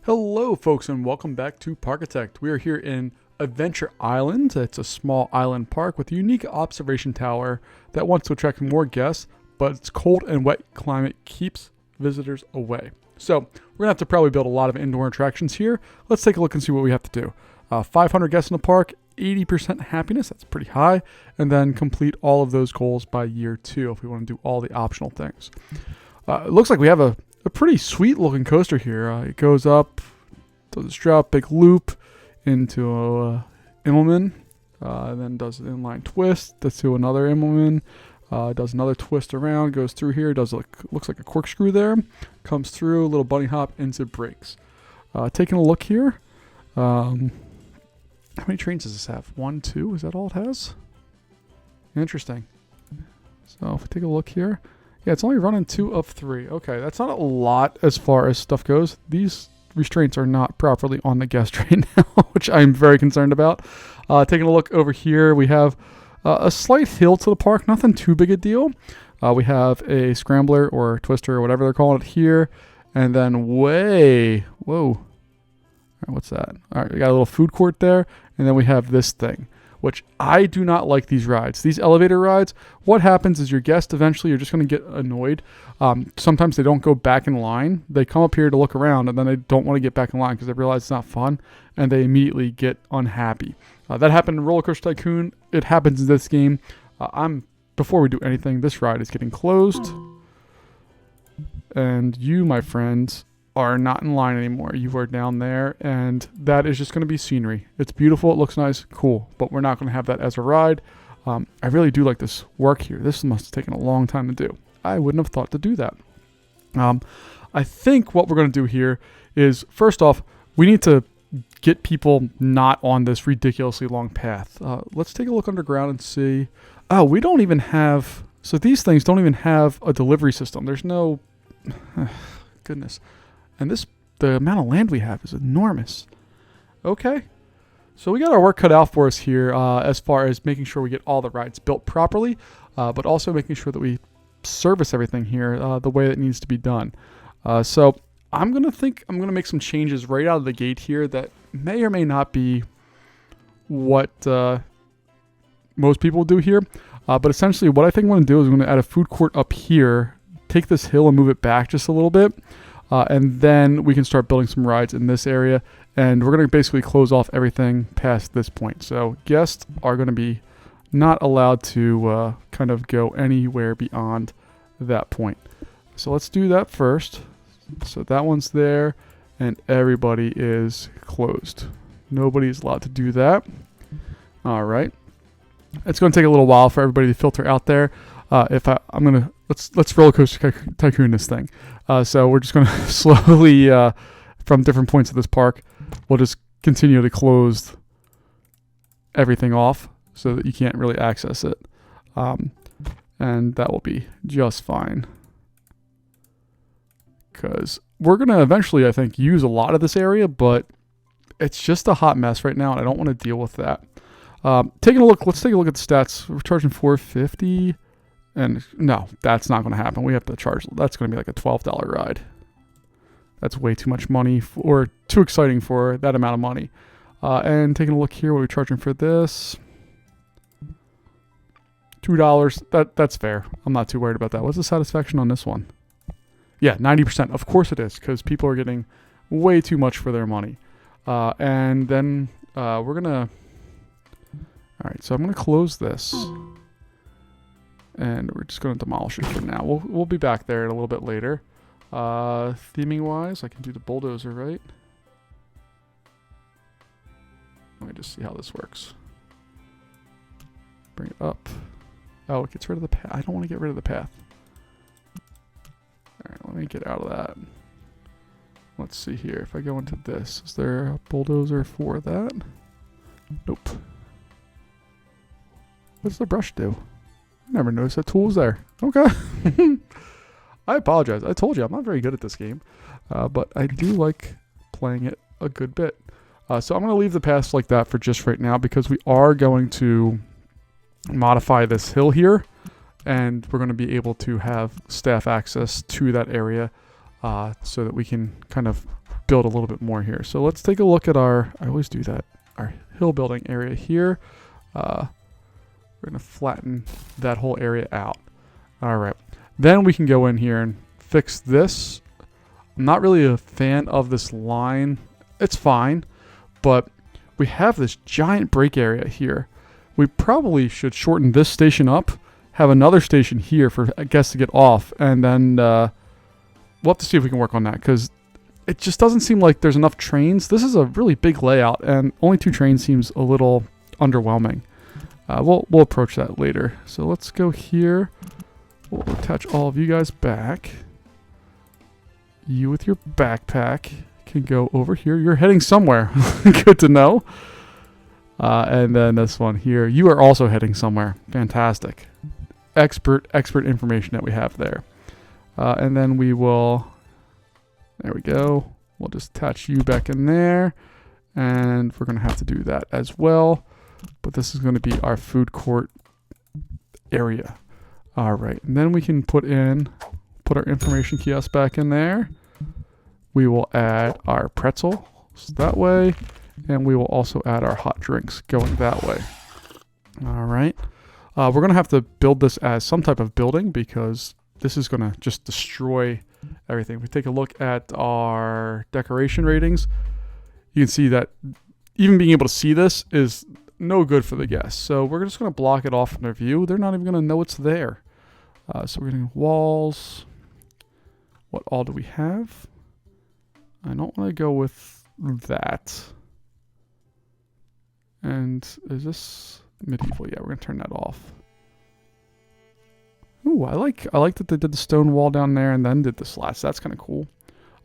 Hello folks and welcome back to Parkitect. We are here in Adventure Island. It's a small island park with a unique observation tower that wants to attract more guests, but its cold and wet climate keeps visitors away. So we're gonna have to probably build a lot of indoor attractions here. Let's take a look and see what we have to do. 500 guests in the park, 80% happiness, that's pretty high, and then complete all of those goals by year 2 if we want to do all the optional things. It looks like we have a pretty sweet looking coaster here. It goes up, does this drop, big loop into Immelman, and then does an inline twist to another Immelman, does another twist around, goes through here, looks like a corkscrew there, comes through, a little bunny hop into brakes. Taking a look here, how many trains does this have? 1, 2, is that all it has? Interesting. So if we take a look here, yeah, it's only running 2 of 3. Okay, that's not a lot as far as stuff goes. These restraints are not properly on the guest train now, which I'm very concerned about. Taking a look over here, we have a slight hill to the park, nothing too big a deal. We have a scrambler or twister or whatever they're calling it here, and then whoa. All right, what's that? All right, we got a little food court there, and then we have this thing, which I do not like these rides. These elevator rides, what happens is your guests eventually are just going to get annoyed. Sometimes they don't go back in line. They come up here to look around, and then they don't want to get back in line because they realize it's not fun, and they immediately get unhappy. That happened in Roller Coaster Tycoon. It happens in this game. Before we do anything, this ride is getting closed. And you, my friends, are not in line anymore. You are down there, and that is just going to be scenery. It's beautiful, it looks nice, cool, but we're not going to have that as a ride. I really do like this work here. This must have taken a long time to do. I wouldn't have thought to do that. I think what we're going to do here is, first off, we need to get people not on this ridiculously long path. Let's take a look underground and see. Oh, we don't even have, so these things don't even have a delivery system. There's no, goodness. And the amount of land we have is enormous. Okay. So we got our work cut out for us here as far as making sure we get all the rides built properly, but also making sure that we service everything here the way it needs to be done. So I'm going to make some changes right out of the gate here that may or may not be what most people do here. But essentially what I think I'm going to do is I'm going to add a food court up here, take this hill and move it back just a little bit. And then we can start building some rides in this area. And we're going to basically close off everything past this point. So guests are going to be not allowed to kind of go anywhere beyond that point. So let's do that first. So that one's there and everybody is closed. Nobody's allowed to do that. All right. It's going to take a little while for everybody to filter out there. Let's Roller Coaster Tycoon this thing. So we're just going to slowly, from different points of this park, we'll just continue to close everything off so that you can't really access it. And that will be just fine. Because we're going to eventually, I think, use a lot of this area, but it's just a hot mess right now, and I don't want to deal with that. Let's take a look at the stats. We're charging $450. And no, that's not going to happen. We have to charge. That's going to be like a $12 ride. That's way too much money or too exciting for that amount of money. And taking a look here, what are we charging for this? $2. That's fair. I'm not too worried about that. What's the satisfaction on this one? Yeah, 90%. Of course it is, because people are getting way too much for their money. And then we're going to... All right, so I'm going to close this. And we're just going to demolish it for now. We'll be back there a little bit later. Theming wise, I can do the bulldozer, right? Let me just see how this works. Bring it up. Oh, it gets rid of the path. I don't want to get rid of the path. Alright, let me get out of that. Let's see here. If I go into this, is there a bulldozer for that? Nope. What does the brush do? I never noticed that tool was there. Okay. I apologize. I told you I'm not very good at this game. But I do like playing it a good bit. So I'm going to leave the paths like that for just right now because we are going to modify this hill here. And we're going to be able to have staff access to that area so that we can kind of build a little bit more here. So let's take a look at our, I always do that, our hill building area here. We're going to flatten that whole area out. All right. Then we can go in here and fix this. I'm not really a fan of this line. It's fine, but we have this giant break area here. We probably should shorten this station up, have another station here for guests to get off, and then we'll have to see if we can work on that, because it just doesn't seem like there's enough trains. This is a really big layout, and only 2 trains seems a little underwhelming. We'll approach that later. So let's go here. We'll attach all of you guys back. You with your backpack can go over here. You're heading somewhere. Good to know. And then this one here. You are also heading somewhere. Fantastic. Expert information that we have there. And then we will... There we go. We'll just attach you back in there. And we're going to have to do that as well. But this is going to be our food court area. All right. And then we can put our information kiosk back in there. We will add our pretzels that way. And we will also add our hot drinks going that way. All right. We're going to have to build this as some type of building because this is going to just destroy everything. If we take a look at our decoration ratings, you can see that even being able to see this is no good for the guests. So we're just going to block it off from their view. They're not even going to know it's there. So we're going to walls. What all do we have? I don't want to go with that. And is this medieval? Yeah, we're going to turn that off. Ooh, I like that they did the stone wall down there and then did the slats. That's kind of cool.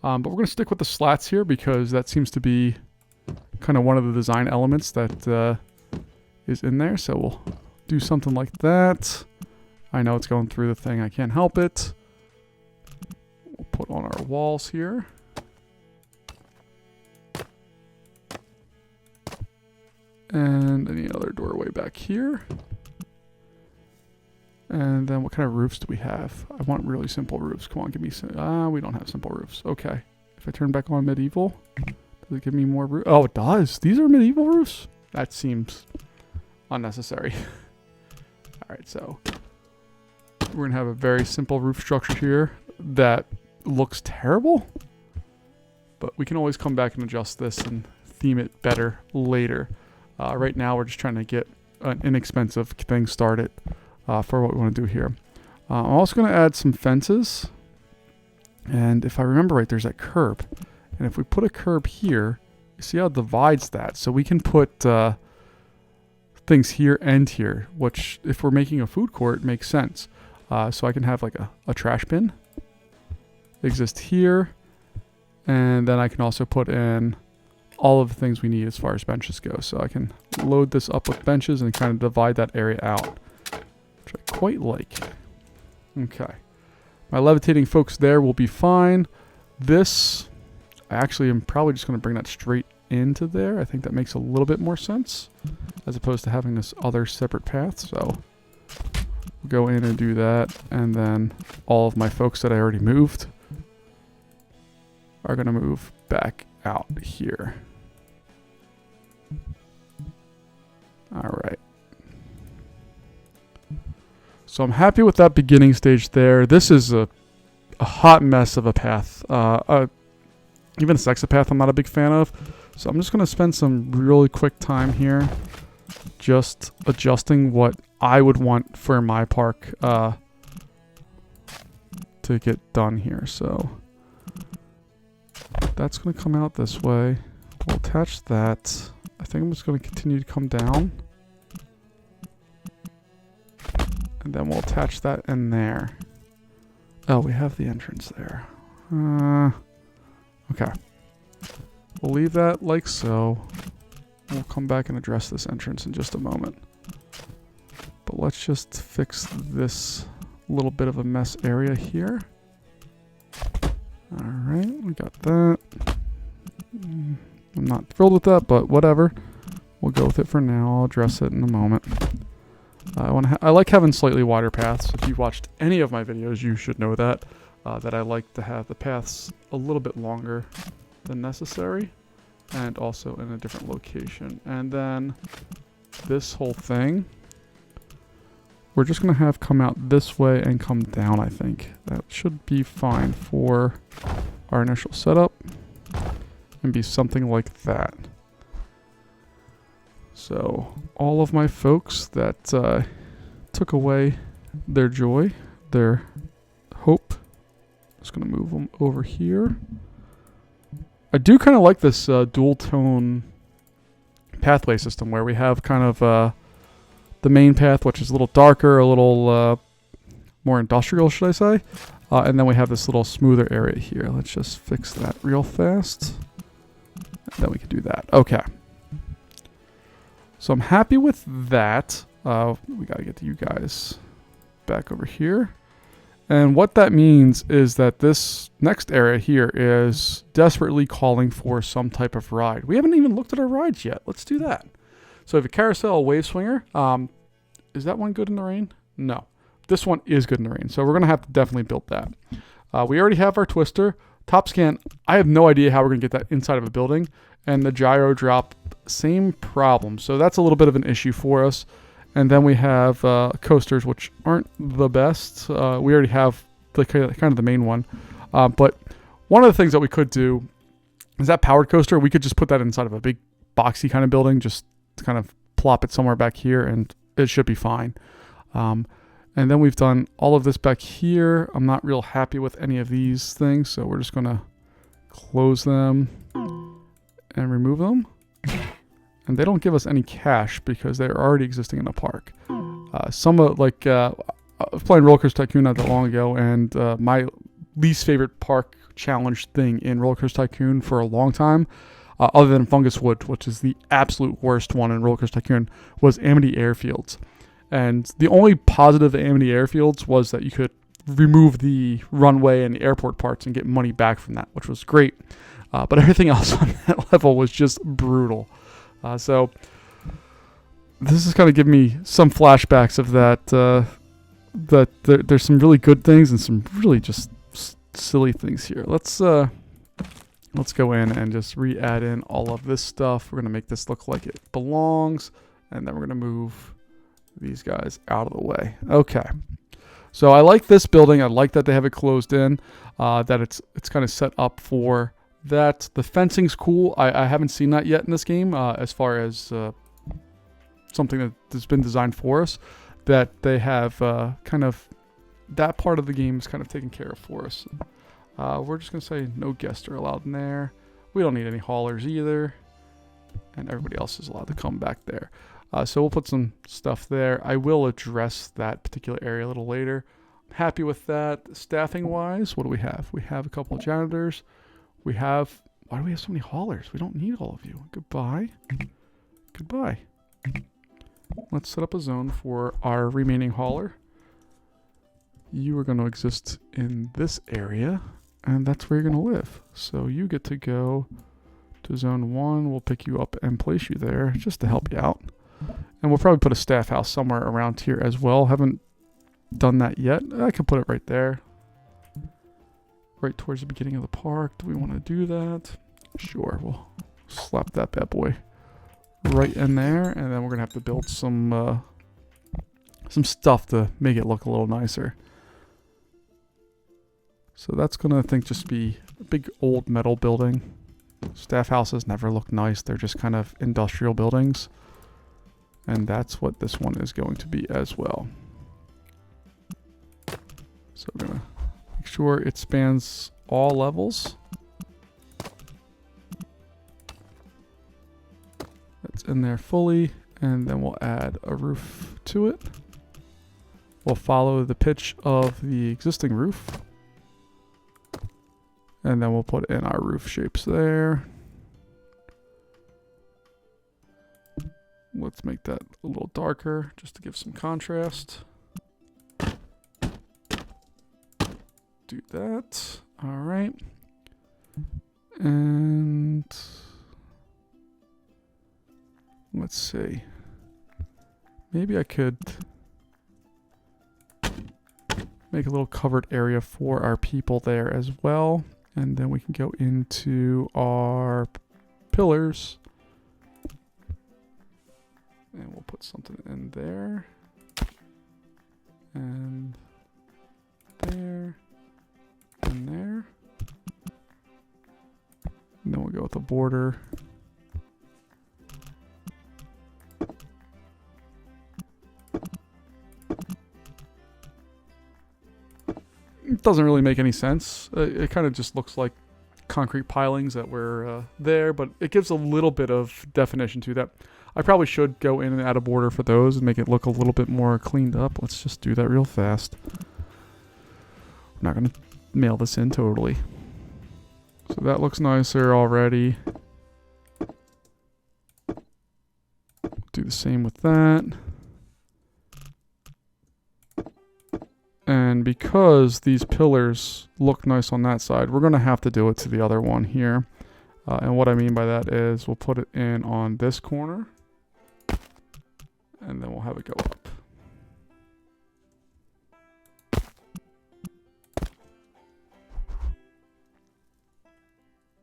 But we're going to stick with the slats here because that seems to be kind of one of the design elements that is in there. So we'll do something like that. I know it's going through the thing. I can't help it. We'll put on our walls here. And any other doorway back here. And then what kind of roofs do we have? I want really simple roofs. Come on, give me some. We don't have simple roofs. Okay. If I turn back on medieval, does it give me more roof? Oh, it does. These are medieval roofs? That seems unnecessary. All right, so we're going to have a very simple roof structure here that looks terrible. But we can always come back and adjust this and theme it better later. Right now, we're just trying to get an inexpensive thing started for what we want to do here. I'm also going to add some fences. And if I remember right, there's that curb. And if we put a curb here, you see how it divides that? So we can put things here and here, which if we're making a food court, makes sense. So I can have like a trash bin exist here. And then I can also put in all of the things we need as far as benches go. So I can load this up with benches and kind of divide that area out, which I quite like. Okay. My levitating folks there will be fine. This, I actually am probably just going to bring that straight into there. I think that makes a little bit more sense as opposed to having this other separate path. So we'll go in and do that. And then all of my folks that I already moved are going to move back out here. All right. So I'm happy with that beginning stage there. This is a hot mess of a path. Even a sexa path I'm not a big fan of. So I'm just going to spend some really quick time here just adjusting what I would want for my park to get done here. So that's going to come out this way. We'll attach that. I think I'm just going to continue to come down. And then we'll attach that in there. Oh, we have the entrance there. Okay. We'll leave that like so. We'll come back and address this entrance in just a moment. But let's just fix this little bit of a mess area here. Alright, we got that. I'm not thrilled with that, but whatever. We'll go with it for now. I'll address it in a moment. I like having slightly wider paths. If you've watched any of my videos, you should know that. That I like to have the paths a little bit longer than necessary, and also in a different location. And then this whole thing, we're just going to have come out this way and come down, I think. That should be fine for our initial setup and be something like that. So all of my folks that took away their joy, their hope, just going to move them over here. I do kind of like this dual tone pathway system where we have kind of the main path, which is a little darker, a little more industrial, should I say. And then we have this little smoother area here. Let's just fix that real fast. And then we can do that. Okay. So I'm happy with that. We got to get to you guys back over here. And what that means is that this next area here is desperately calling for some type of ride. We haven't even looked at our rides yet. Let's do that. So we have a carousel, a wave swinger. Is that one good in the rain? No. This one is good in the rain. So we're going to have to definitely build that. We already have our twister. Top scan, I have no idea how we're going to get that inside of a building. And the gyro drop, same problem. So that's a little bit of an issue for us. And then we have coasters, which aren't the best. We already have the kind of the main one. But one of the things that we could do is that powered coaster. We could just put that inside of a big boxy kind of building, just to kind of plop it somewhere back here, and it should be fine. And then we've done all of this back here. I'm not real happy with any of these things, so we're just going to close them and remove them. And they don't give us any cash because they're already existing in the park. I was playing Roller Coaster Tycoon not that long ago, and my least favorite park challenge thing in Roller Coaster Tycoon for a long time, other than Fungus Wood, which is the absolute worst one in Roller Coaster Tycoon, was Amity Airfields. And the only positive of Amity Airfields was that you could remove the runway and the airport parts and get money back from that, which was great. But everything else on that level was just brutal. So this is kind of giving me some flashbacks of that. There's some really good things and some really just silly things here. Let's go in and just re-add in all of this stuff. We're gonna make this look like it belongs, and then we're gonna move these guys out of the way. Okay. So I like this building. I like that they have it closed in. That it's kind of set up for that. The fencing's cool. I haven't seen that yet in this game as far as something that's been designed for us, that they have kind of that part of the game is kind of taken care of for us. We're just going to say no guests are allowed in there. We don't need any haulers either. And everybody else is allowed to come back there. So we'll put some stuff there. I will address that particular area a little later. I'm happy with that. Staffing wise, what do we have? We have a couple of janitors. We have, why do we have so many haulers? We don't need all of you. Goodbye. Goodbye. Let's set up a zone for our remaining hauler. You are going to exist in this area, and that's where you're going to live. So you get to go to zone 1. We'll pick you up and place you there just to help you out. And we'll probably put a staff house somewhere around here as well. Haven't done that yet. I can put it right there. Right towards the beginning of the park. Do we want to do that? Sure, we'll slap that bad boy right in there, and then we're gonna have to build some stuff to make it look a little nicer. So that's gonna, I think, just be a big old metal building. Staff houses never look nice. They're just kind of industrial buildings, and that's what this one is going to be as well. So we're gonna make sure it spans all levels. That's in there fully, and then we'll add a roof to it. We'll follow the pitch of the existing roof, and then we'll put in our roof shapes there. Let's make that a little darker just to give some contrast. Do that. All right. And let's see. Maybe I could make a little covered area for our people there as well. And then we can go into our pillars. And we'll put something in there. And there. And there. And then we'll go with the border. It doesn't really make any sense. It kind of just looks like concrete pilings that were there, but it gives a little bit of definition to that. I probably should go in and add a border for those and make it look a little bit more cleaned up. Let's just do that real fast. I'm not going to mail this in totally. So that looks nicer already. Do the same with that. And because these pillars look nice on that side, we're going to have to do it to the other one here. And what I mean by that is we'll put it in on this corner. And then we'll have it go up.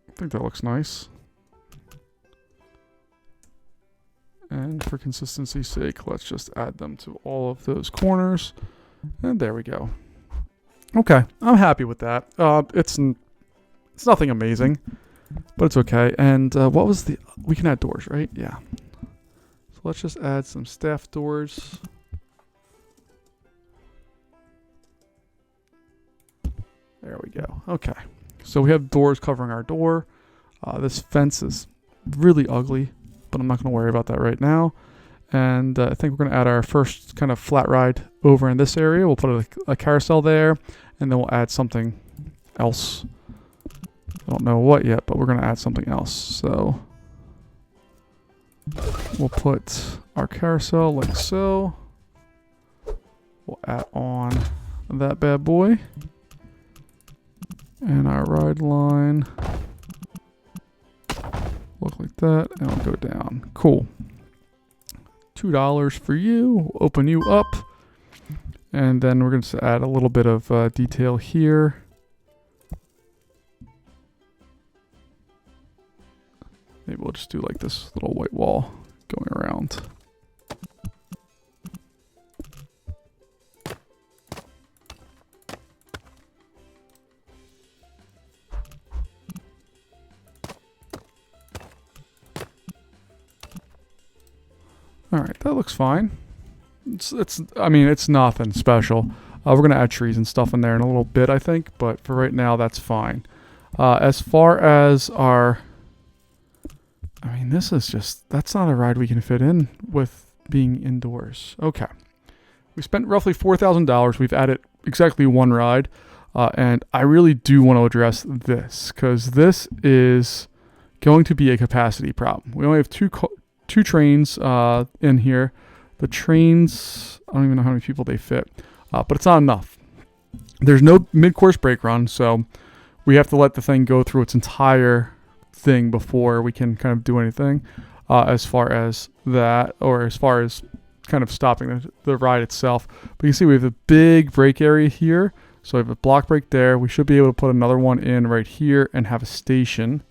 I think that looks nice. And for consistency's sake, let's just add them to all of those corners. And there we go. Okay, I'm happy with that. It's nothing amazing, but it's okay. And what was the... We can add doors, right? Yeah. So let's just add some staff doors. There we go. Okay. So we have doors covering our door. This fence is really ugly, but I'm not going to worry about that right now. And I think we're going to add our first kind of flat ride over in this area. We'll put a carousel there, and then we'll add something else. I don't know what yet, but we're going to add something else. So we'll put our carousel like so. We'll add on that bad boy. And our ride line. Look like that, and we'll go down. Cool. $2 for you. We'll open you up. And then we're going to add a little bit of detail here. Maybe we'll just do like this little white wall going around. All right, that looks fine. I mean, it's nothing special. We're going to add trees and stuff in there in a little bit, I think. But for right now, that's fine. As far as our... I mean, this is just... That's not a ride we can fit in with being indoors. Okay. We spent roughly $4,000. We've added exactly one ride. And I really do want to address this, because this is going to be a capacity problem. We only have two trains in here. The trains, I don't even know how many people they fit, but it's not enough. There's no mid-course brake run, so we have to let the thing go through its entire thing before we can kind of do anything as far as that, or as far as kind of stopping the ride itself. But you can see we have a big brake area here, so we have a block brake there. We should be able to put another one in right here and have a station.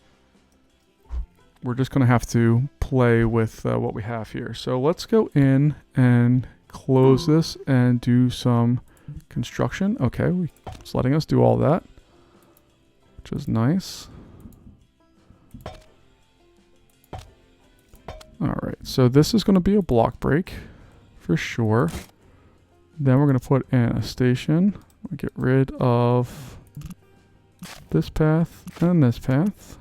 We're just going to have to play with what we have here. So let's go in and close this and do some construction. Okay, it's letting us do all that, which is nice. All right, so this is going to be a block break for sure. Then we're going to put in a station. We'll get rid of this path and this path.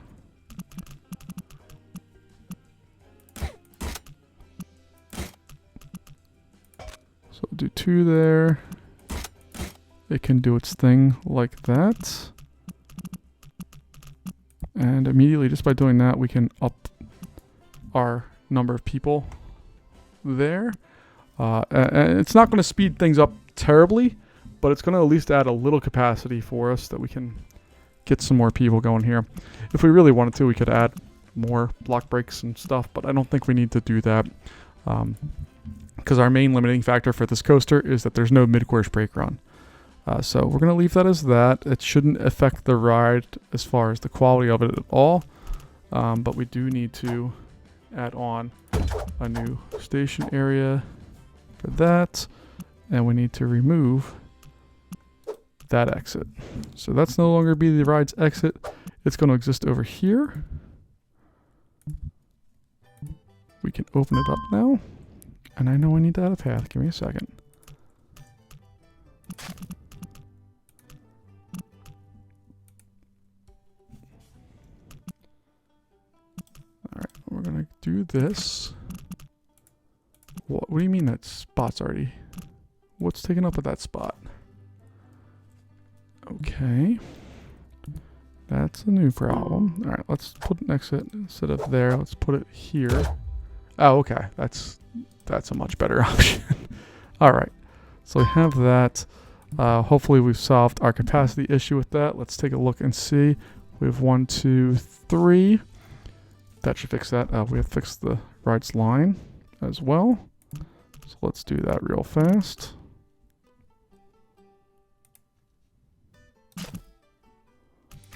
So we'll do 2 there. It can do its thing like that. And immediately, just by doing that, we can up our number of people there. And it's not going to speed things up terribly, but it's going to at least add a little capacity for us that we can get some more people going here. If we really wanted to, we could add more block breaks and stuff, but I don't think we need to do that. Because our main limiting factor for this coaster is that there's no mid-course brake run. So we're going to leave that as that. It shouldn't affect the ride as far as the quality of it at all. But we do need to add on a new station area for that. And we need to remove that exit. So that's no longer be the ride's exit. It's going to exist over here. We can open it up now. And I know I need to add a path. Give me a second. Alright, we're going to do this. What do you mean that spot's already... What's taken up with that spot? Okay. That's a new problem. Alright, let's put an exit instead of there. Let's put it here. Oh, okay. That's a much better option. Alright. So we have that. Hopefully we've solved our capacity issue with that. Let's take a look and see. We have 1, 2, 3. That should fix that. We have to fix the ride's line as well. So let's do that real fast.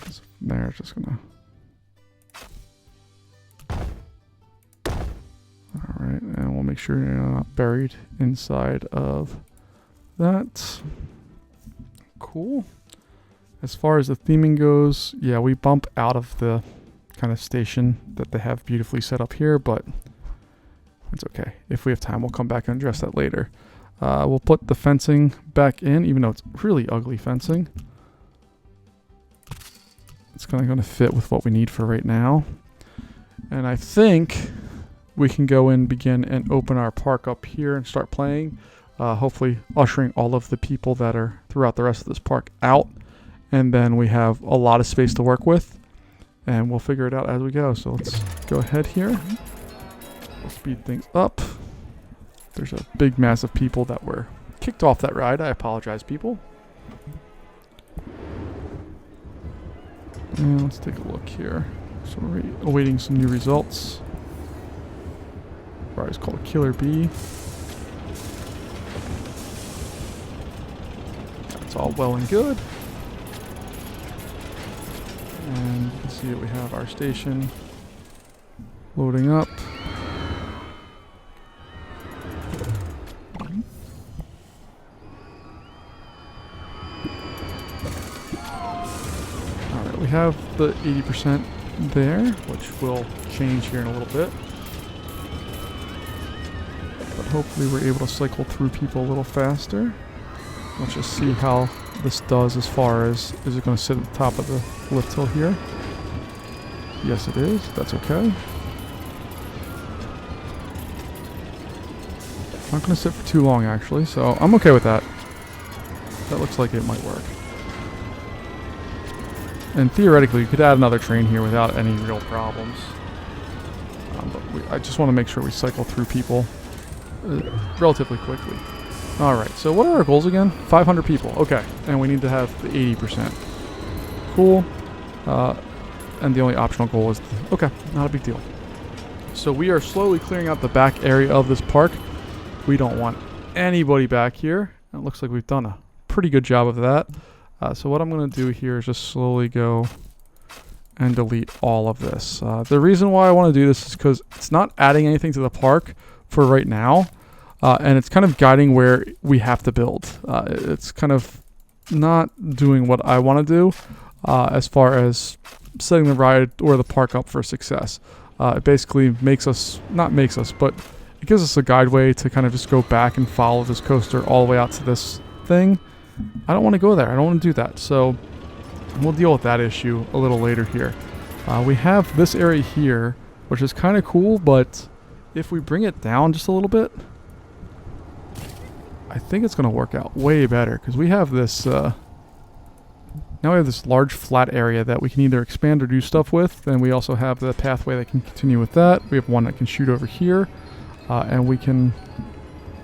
So from there, just gonna... Alright, and we'll make sure you're not buried inside of that. Cool. As far as the theming goes, yeah, we bump out of the kind of station that they have beautifully set up here, but it's okay. If we have time, we'll come back and address that later. We'll put the fencing back in, even though it's really ugly fencing. It's kind of going to fit with what we need for right now. And I think we can go and begin and open our park up here and start playing. Hopefully ushering all of the people that are throughout the rest of this park out. And then we have a lot of space to work with. And we'll figure it out as we go. So let's go ahead here. We'll speed things up. There's a big mass of people that were kicked off that ride. I apologize, people. And let's take a look here. So we're awaiting some new results. Ride is called Killer Bee. That's all well and good. And you can see that we have our station loading up. Alright, we have the 80% there, which will change here in a little bit. But hopefully we're able to cycle through people a little faster. Let's just see how this does as far as, is it going to sit at the top of the lift hill here? Yes, it is. That's okay. Not going to sit for too long, actually, so I'm okay with that. That looks like it might work. And theoretically, you could add another train here without any real problems. But I just want to make sure we cycle through people relatively quickly. Alright, so what are our goals again? 500 people. Okay, and we need to have the 80%. Cool. And the only optional goal is... Okay, not a big deal. So we are slowly clearing out the back area of this park. We don't want anybody back here. It looks like we've done a pretty good job of that. So what I'm going to do here is just slowly go and delete all of this. The reason why I want to do this is because it's not adding anything to the park for right now. And it's kind of guiding where we have to build. It's kind of not doing what I want to do as far as setting the ride or the park up for success. It basically makes us, not makes us, but it gives us a guideway to kind of just go back and follow this coaster all the way out to this thing. I don't want to go there. I don't want to do that. So we'll deal with that issue a little later here. We have this area here, which is kind of cool, but if we bring it down just a little bit, I think it's going to work out way better because we have this, now we have this large flat area that we can either expand or do stuff with. And we also have the pathway that can continue with that. We have one that can shoot over here. And we can,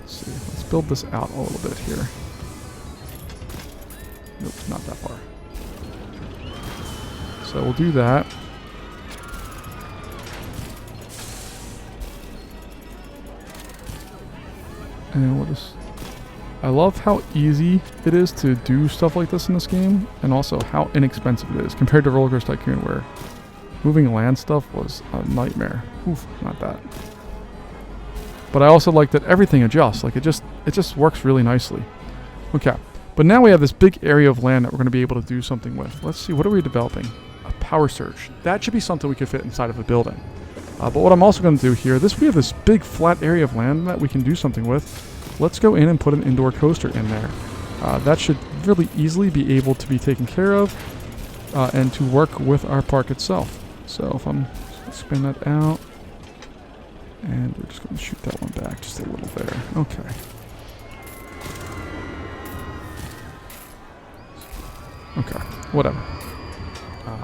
let's see, let's build this out a little bit here. Nope, not that far. So we'll do that. And we'll just I love how easy it is to do stuff like this in this game, and also how inexpensive it is compared to Roller Coaster Tycoon, where moving land stuff was a nightmare. Oof, not that. But I also like that everything adjusts. Like it just works really nicely. Okay, but now we have this big area of land that we're going to be able to do something with. Let's see, what are we developing? A power surge. That should be something we could fit inside of a building. But what I'm also going to do here, we have this big flat area of land that we can do something with. Let's go in and put an indoor coaster in there. That should really easily be able to be taken care of and to work with our park itself. So if I'm spin that out, and we're just going to shoot that one back just a little there. Okay. Okay, whatever.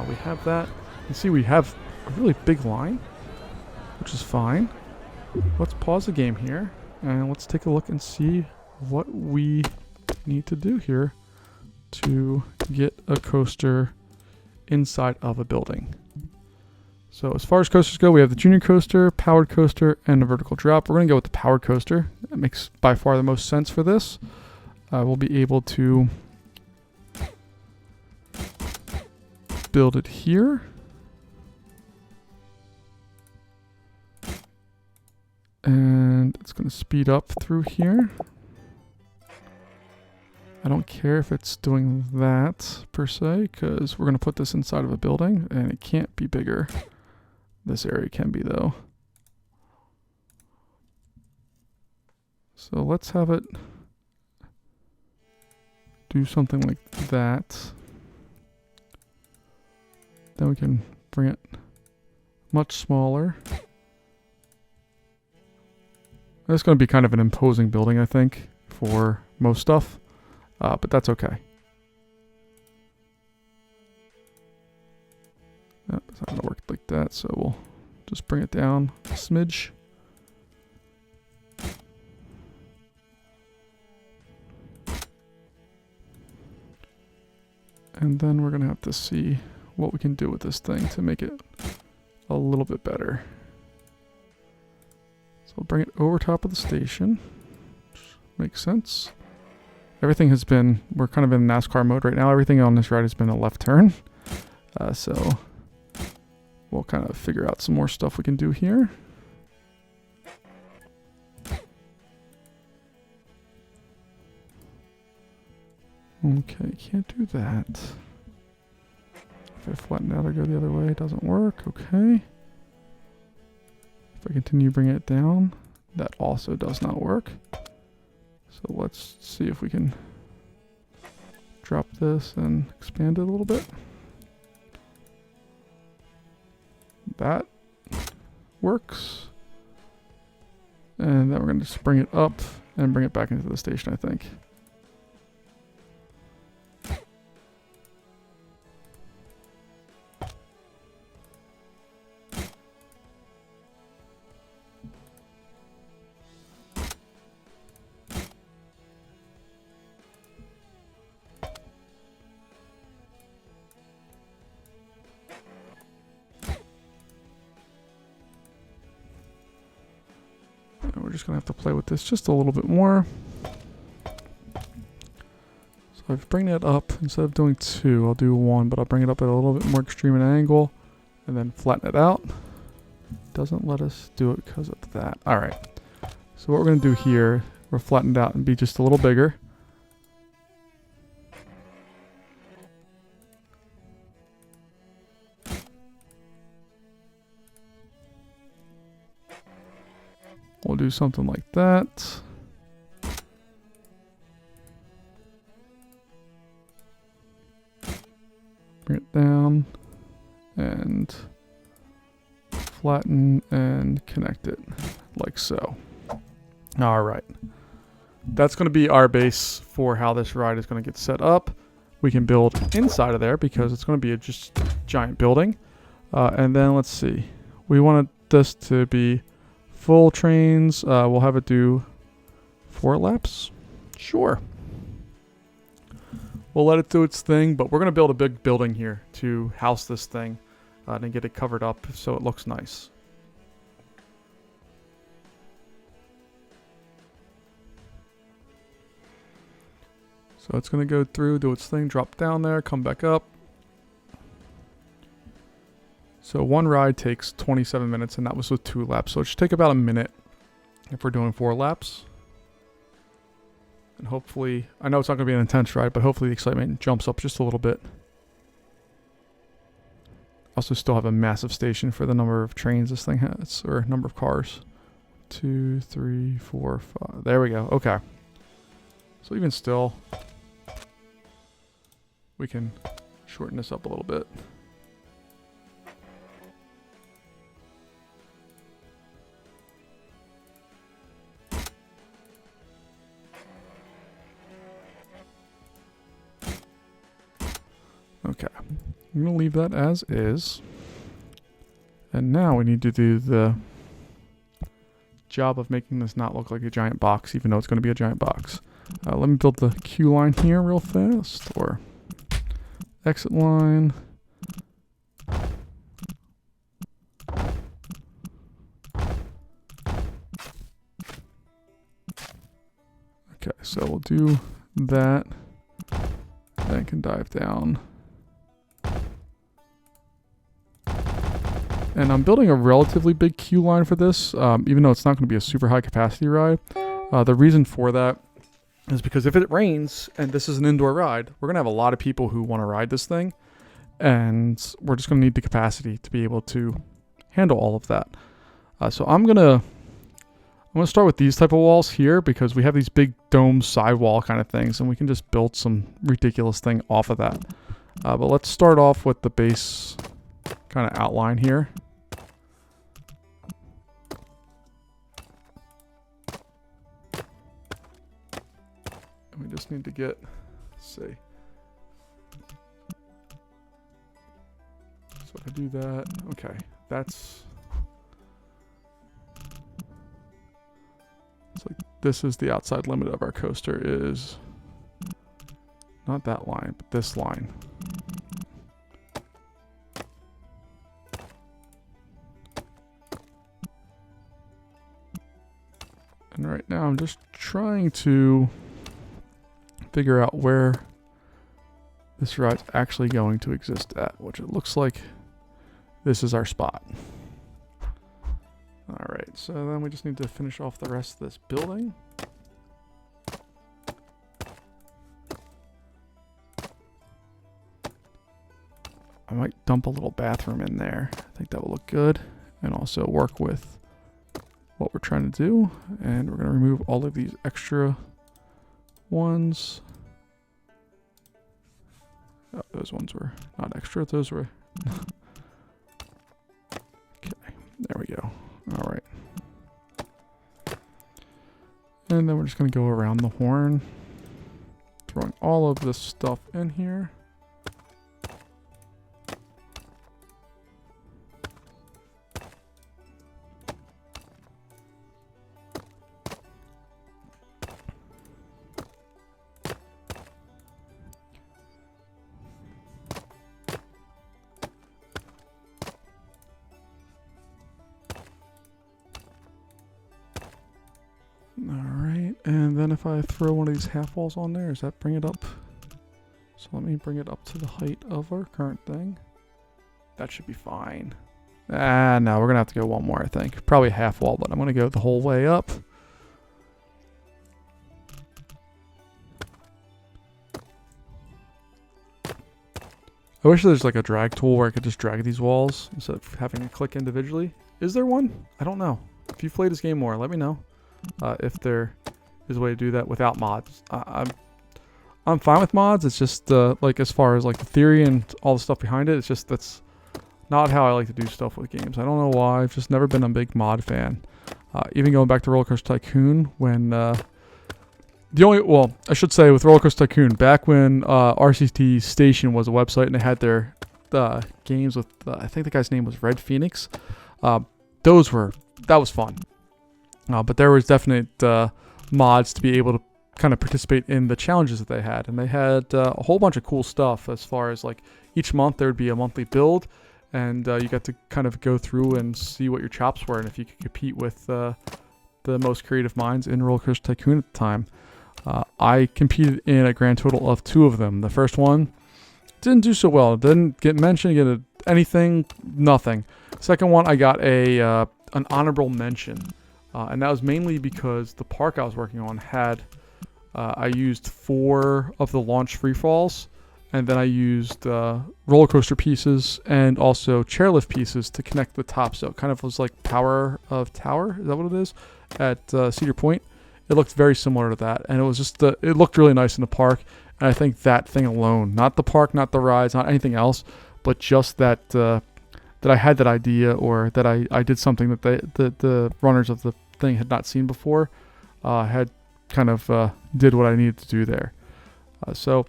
We have that. You see we have a really big line, which is fine. Let's pause the game here, and let's take a look and see what we need to do here to get a coaster inside of a building. So as far as coasters go, we have the junior coaster, powered coaster, and a vertical drop. We're going to go with the powered coaster. That makes by far the most sense for this. We'll be able to build it here. And it's going to speed up through here. I don't care if it's doing that per se, because we're going to put this inside of a building and it can't be bigger. This area can be though. So let's have it do something like that. Then we can bring it much smaller. It's going to be kind of an imposing building, I think, for most stuff, but that's okay. It's not going to work like that, so we'll just bring it down a smidge. And then we're going to have to see what we can do with this thing to make it a little bit better. So we'll bring it over top of the station. Makes sense. Everything has been, we're kind of in NASCAR mode right now. Everything on this ride has been a left turn. So we'll kind of figure out some more stuff we can do here. Okay, can't do that. If I flatten out or go the other way, it doesn't work. Okay. If I continue bringing it down, that also does not work. So let's see if we can drop this and expand it a little bit. That works. And then we're going to just bring it up and bring it back into the station, I think. We're just going to have to play with this just a little bit more. So if I bring it up, instead of doing 2, I'll do 1, but I'll bring it up at a little bit more extreme an angle and then flatten it out. Doesn't let us do it because of that. All right. So what we're going to do here, we're flattened out and be just a little bigger. We'll do something like that. Bring it down and flatten and connect it like so. All right. That's going to be our base for how this ride is going to get set up. We can build inside of there because it's going to be a just giant building. And then let's see. We wanted this to be full trains. We'll have it do 4 laps. Sure. We'll let it do its thing, but we're going to build a big building here to house this thing and get it covered up so it looks nice. So it's going to go through, do its thing, drop down there, come back up. So one ride takes 27 minutes, and that was with 2 laps. So it should take about a minute if we're doing 4 laps. And hopefully, I know it's not going to be an intense ride, but hopefully the excitement jumps up just a little bit. Also still have a massive station for the number of trains this thing has, or number of cars. 2, 3, 4, 5. There we go. Okay. So even still, we can shorten this up a little bit. Okay, I'm going to leave that as is. And now we need to do the job of making this not look like a giant box, even though it's going to be a giant box. Let me build the queue line here real fast, or exit line. Okay, so we'll do that. Then can dive down. And I'm building a relatively big queue line for this, even though it's not going to be a super high capacity ride. The reason for that is because if it rains and this is an indoor ride, we're going to have a lot of people who want to ride this thing. And we're just going to need the capacity to be able to handle all of that. So I'm going to start with these type of walls here because we have these big dome sidewall kind of things, and we can just build some ridiculous thing off of that. But let's start off with the base kind of outline here. And we just need to get, let's see. So if I do that, okay, that's, it's like this is the outside limit of our coaster is not that line, but this line. And right now I'm just trying to figure out where this ride's actually going to exist at, which it looks like this is our spot. Alright, so then we just need to finish off the rest of this building. I might dump a little bathroom in there. I think that will look good and also work with what we're trying to do. And we're going to remove all of these extra ones. Oh, those ones were not extra, those were okay, there we go. All right, and then we're just going to go around the horn, throwing all of this stuff in here. Alright, and then if I throw one of these half walls on there, does that bring it up? So let me bring it up to the height of our current thing. That should be fine. No, we're going to have to go one more, I think. Probably a half wall, but I'm going to go the whole way up. I wish there's like a drag tool where I could just drag these walls instead of having to click individually. Is there one? I don't know. If you've played this game more, let me know. If there is a way to do that without mods. I'm fine with mods. It's just like as far as like the theory and all the stuff behind it, it's just that's not how I like to do stuff with games. I don't know why. I've just never been a big mod fan. Even going back to Roller Coaster Tycoon when I should say with Roller Coaster Tycoon, back when RCT Station was a website and they had their games with I think the guy's name was Red Phoenix. That was fun. But there was definite mods to be able to kind of participate in the challenges that they had. And they had a whole bunch of cool stuff as far as like each month there would be a monthly build. And you got to kind of go through and see what your chops were and if you could compete with the most creative minds in Roller Coaster Tycoon at the time. I competed in a grand total of 2 of them. The first one didn't do so well. Didn't get mentioned, get anything, nothing. Second one, I got an honorable mention. And that was mainly because the park I was working on had, I used 4 of the launch free falls, and then I used roller coaster pieces and also chairlift pieces to connect the top. So it kind of was like Power of Tower, is that what it is? At Cedar Point. It looked very similar to that, and it was just, it looked really nice in the park. And I think that thing alone, not the park, not the rides, not anything else, but just that that I had that idea, or that I did something that the runners of the thing had not seen before, had kind of did what I needed to do there. So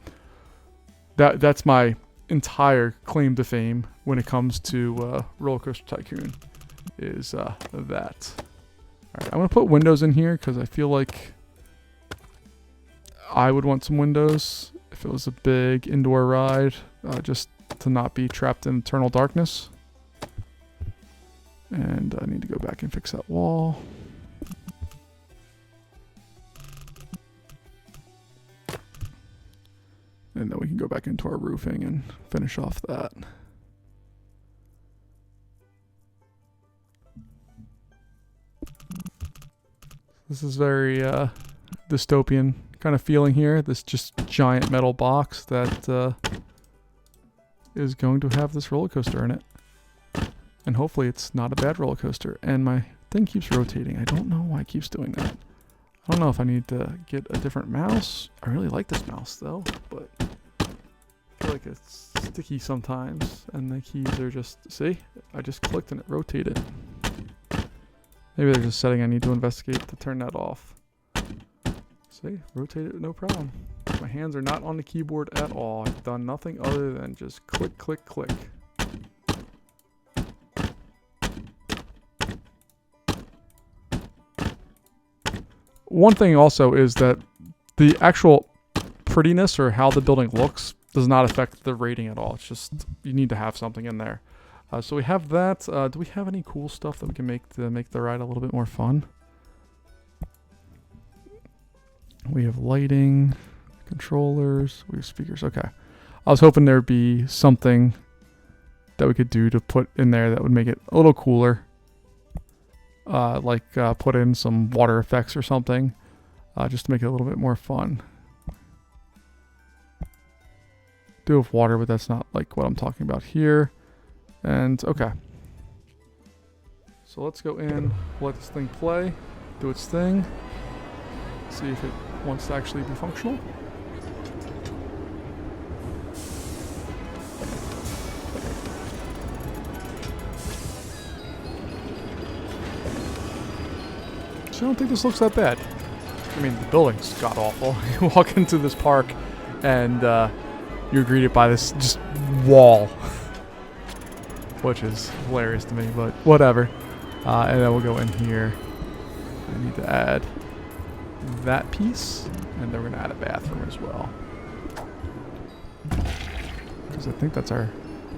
that's my entire claim to fame when it comes to Roller Coaster Tycoon, is that. All right, I'm gonna put windows in here because I feel like I would want some windows if it was a big indoor ride, just to not be trapped in eternal darkness. And I need to go back and fix that wall. And then we can go back into our roofing and finish off that. This is very dystopian kind of feeling here. This just giant metal box that is going to have this roller coaster in it. And hopefully it's not a bad roller coaster. And my thing keeps rotating. I don't know why it keeps doing that. I don't know if I need to get a different mouse. I really like this mouse though, but I feel like it's sticky sometimes. And the keys are just, see? I just clicked and it rotated. Maybe there's a setting I need to investigate to turn that off. See? Rotate it, no problem. My hands are not on the keyboard at all. I've done nothing other than just click, click, click. One thing also is that the actual prettiness or how the building looks does not affect the rating at all. It's just, you need to have something in there. So we have that. Do we have any cool stuff that we can make to make the ride a little bit more fun? We have lighting, controllers, we have speakers. Okay. I was hoping there'd be something that we could do to put in there that would make it a little cooler. Like put in some water effects or something, just to make it a little bit more fun. Do have water, but that's not like what I'm talking about here. And okay, so let's go in, let this thing play, do its thing, see if it wants to actually be functional. So I don't think this looks that bad. I mean, the building's god awful. You walk into this park and you're greeted by this just wall. Which is hilarious to me, but whatever. And then we'll go in here. I need to add that piece, and then we're gonna add a bathroom as well. Because I think that's our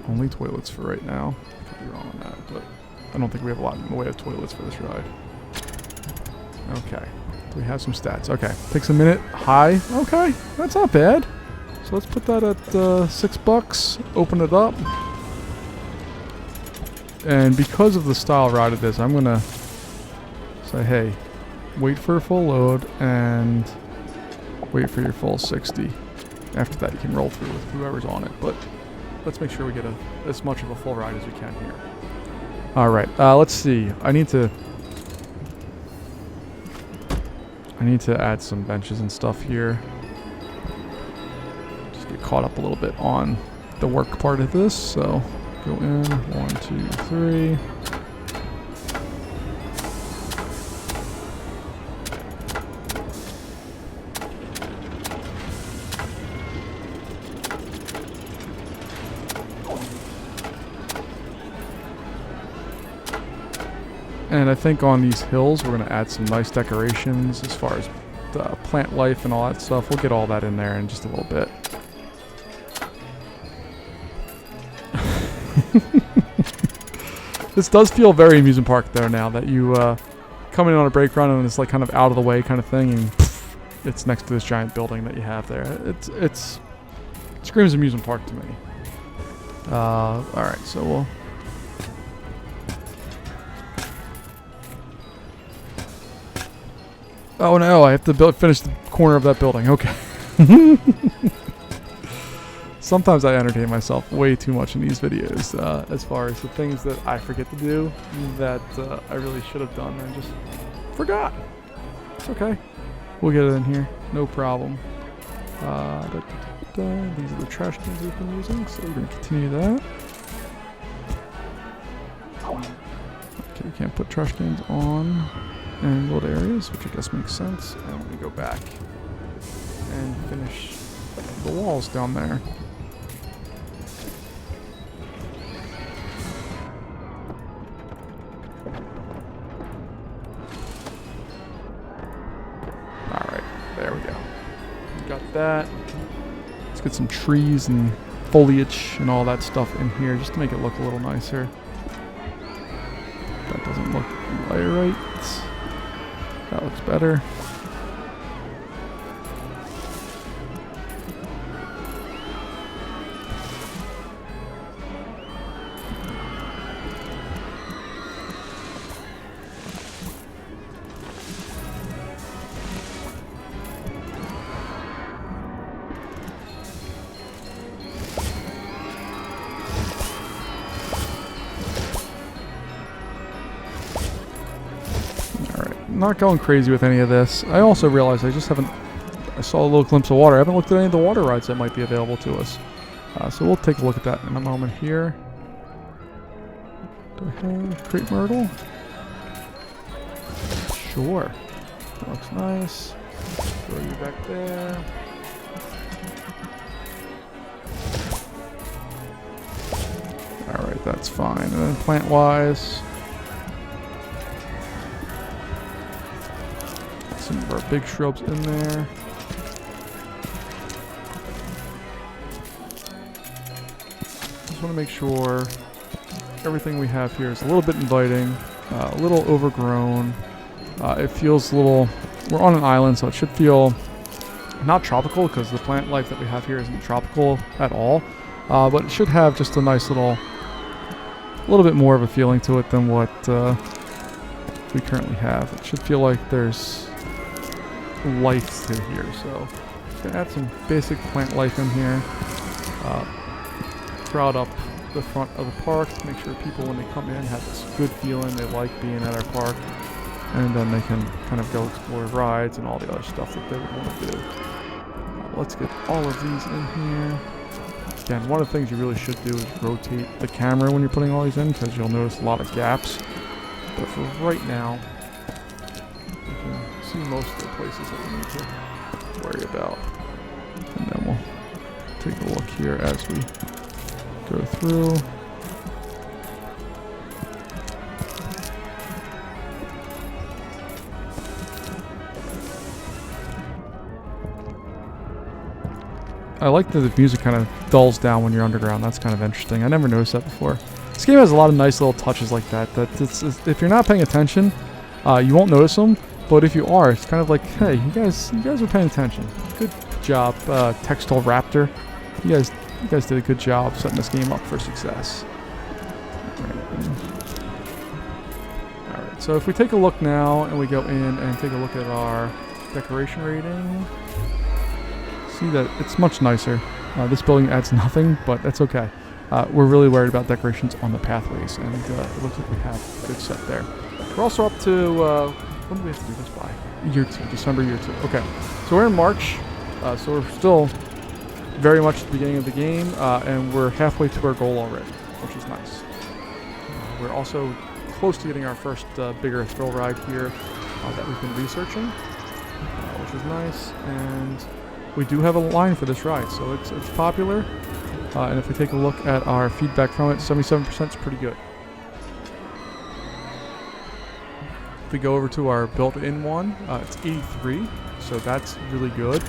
only toilets for right now. I could be wrong on that, but I don't think we have a lot in the way of toilets for this ride. Okay, we have some stats. Okay, takes a minute. High. Okay, that's not bad. So let's put that at $6. Open it up. And because of the style ride it is, I'm going to say, hey, wait for a full load and wait for your full 60. After that, you can roll through with whoever's on it. But let's make sure we get as much of a full ride as we can here. All right, let's see. I need to add some benches and stuff here. Just get caught up a little bit on the work part of this, so... Go in, 1, 2, 3. And I think on these hills, we're going to add some nice decorations as far as the plant life and all that stuff. We'll get all that in there in just a little bit. This does feel very amusement park though now that you come in on a brake run and it's like kind of out of the way kind of thing, and it's next to this giant building that you have there. It screams amusement park to me. All right, so we'll. Oh no! I have to finish the corner of that building. Okay. Sometimes I entertain myself way too much in these videos, as far as the things that I forget to do that I really should have done and just forgot. It's okay. We'll get it in here. No problem. These are the trash cans we've been using, so we're going to continue that. Okay, we can't put trash cans on angled areas, which I guess makes sense. And let me go back and finish the walls down there. Alright, there we go. Got that. Let's get some trees and foliage and all that stuff in here just to make it look a little nicer. That doesn't look right. That looks better. Not going crazy with any of this. I also realized I saw a little glimpse of water. I haven't looked at any of the water rides that might be available to us. So we'll take a look at that in a moment here. Do I have crepe myrtle? Sure. That looks nice. Throw you back there. Alright, that's fine. And then plant-wise, some of our big shrubs in there. Just want to make sure everything we have here is a little bit inviting, a little overgrown. It feels a little, we're on an island, so it should feel not tropical because the plant life that we have here isn't tropical at all. But it should have just a nice little bit more of a feeling to it than what we currently have. It should feel like there's life to here, so just gonna add some basic plant life in here. Crowd up the front of the park to make sure people, when they come in, have this good feeling, they like being at our park, and then they can kind of go explore rides and all the other stuff that they would want to do. Let's get all of these in here. Again, one of the things you really should do is rotate the camera when you're putting all these in, because you'll notice a lot of gaps. But for right now, we can see most of the places that we need to worry about. And then we'll take a look here as we go through. I like that the music kind of dulls down when you're underground. That's kind of interesting. I never noticed that before. This game has a lot of nice little touches like that. If you're not paying attention, you won't notice them. But if you are, it's kind of like, hey, you guys are paying attention. Good job, Textile Raptor. You guys did a good job setting this game up for success. Alright, so if we take a look now and we go in and take a look at our decoration rating, see that it's much nicer. This building adds nothing, but that's okay. We're really worried about decorations on the pathways, and it looks like we have a good set there. We're also up to, when do we have to do this by? Year 2, December year 2. Okay, so we're in March, so we're still very much at the beginning of the game, and we're halfway to our goal already, which is nice. We're also close to getting our first bigger thrill ride here that we've been researching, which is nice, and we do have a line for this ride, so it's popular, and if we take a look at our feedback from it, 77% is pretty good. If we go over to our built-in one, it's 83, so that's really good.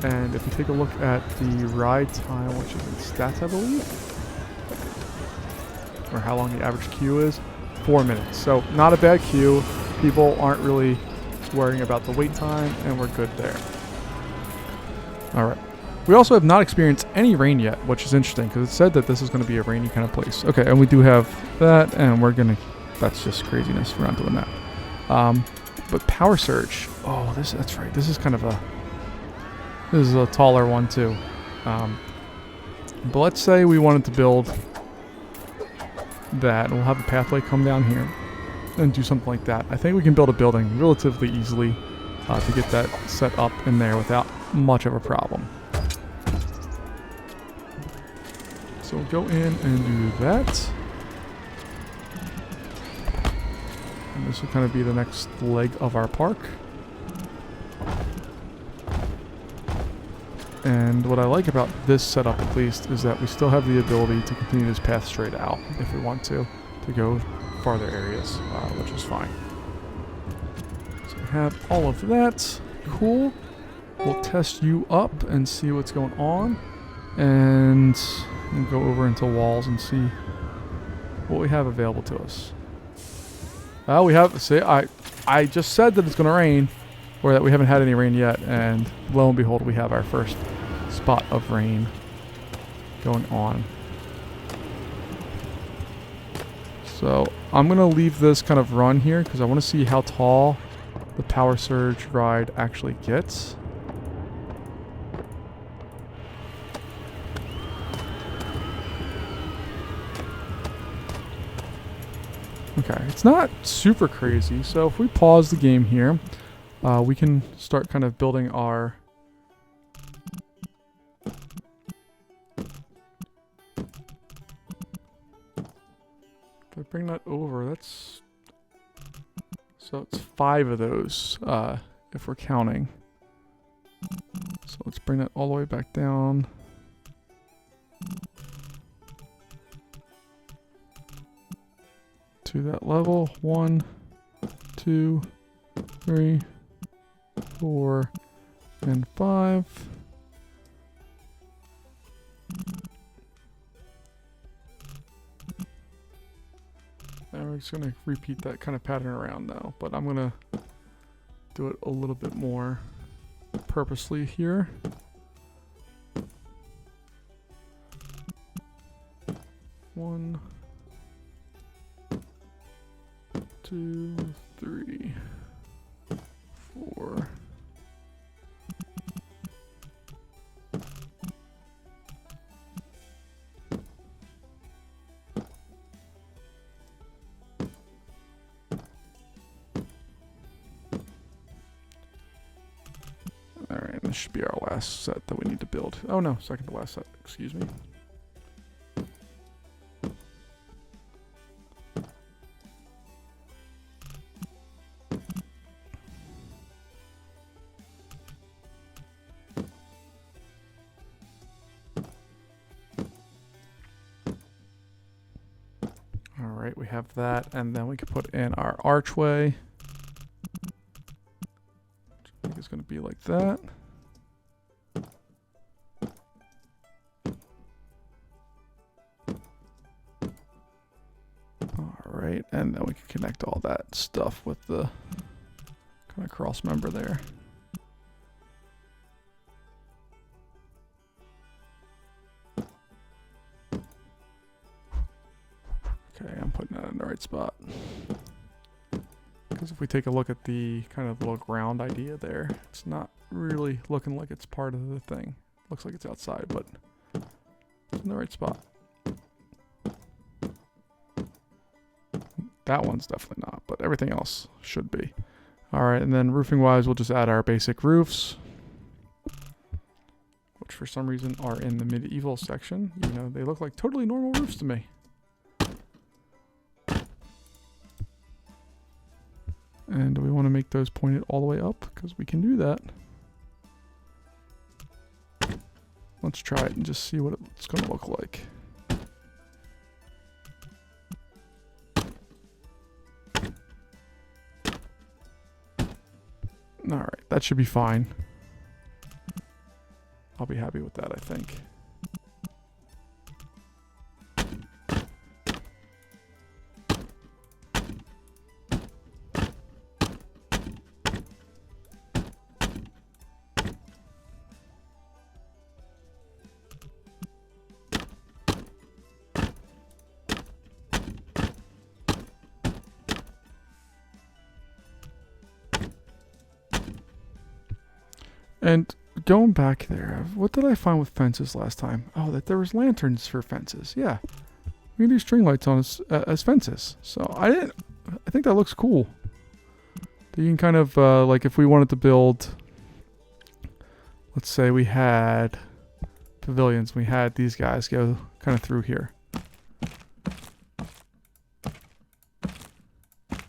And if we take a look at the ride time, which is in stats, I believe, or how long the average queue is, 4 minutes. So not a bad queue. People aren't really worrying about the wait time, and we're good there. All right. We also have not experienced any rain yet, which is interesting because it said that this is going to be a rainy kind of place. Okay, and we do have that, and we're going to... That's just craziness. We're not doing that. But power surge. Oh, that's right. This is kind of a... This is a taller one, too. But let's say we wanted to build that. We'll have a pathway come down here and do something like that. I think we can build a building relatively easily to get that set up in there without much of a problem. So we'll go in and do that. And this will kind of be the next leg of our park. And what I like about this setup, at least, is that we still have the ability to continue this path straight out if we want to go farther areas, which is fine. So we have all of that. Cool. We'll test you up and see what's going on. And we'll go over into walls and see what we have available to us. Well, we have... See, I just said that it's going to rain, or that we haven't had any rain yet, and lo and behold, we have our first spot of rain going on. So I'm going to leave this kind of run here because I want to see how tall the power surge ride actually gets. Okay, it's not super crazy, so if we pause the game here, we can start kind of building our... If I bring that over, that's... So it's 5 of those, if we're counting. So let's bring that all the way back down. To that level. 1, 2, 3, 4, and 5. And we're just going to repeat that kind of pattern around now, but I'm going to do it a little bit more purposely here. One, 2, 3, 4. Alright, this should be our last set that we need to build. Oh no, second to last set, excuse me. Alright, we have that, and then we can put in our archway. Which I think is going to be like that. Alright, and then we can connect all that stuff with the kind of cross member there. Okay, I'm putting that in the right spot. Because if we take a look at the kind of little ground idea there, it's not really looking like it's part of the thing. Looks like it's outside, but it's in the right spot. That one's definitely not, but everything else should be. Alright, and then roofing wise, we'll just add our basic roofs, which for some reason are in the medieval section. You know, they look like totally normal roofs to me. And do we want to make those pointed all the way up? Because we can do that. Let's try it and just see what it's going to look like. Alright, that should be fine. I'll be happy with that, I think. And going back there, what did I find with fences last time? Oh, that there was lanterns for fences. Yeah, we can do string lights on as fences. So I think that looks cool. You can kind of like if we wanted to build, let's say we had pavilions, we had these guys go kind of through here.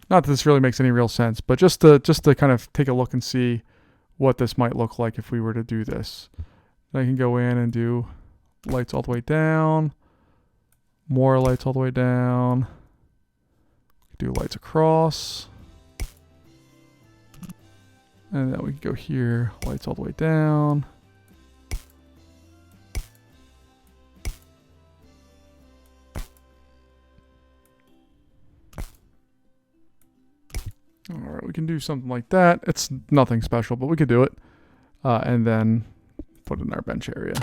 Not that this really makes any real sense, but just to kind of take a look and see what this might look like if we were to do this. Then I can go in and do lights all the way down, more lights all the way down, do lights across, and then we can go here, lights all the way down. Alright, we can do something like that. It's nothing special, but we could do it. And then put it in our bench area.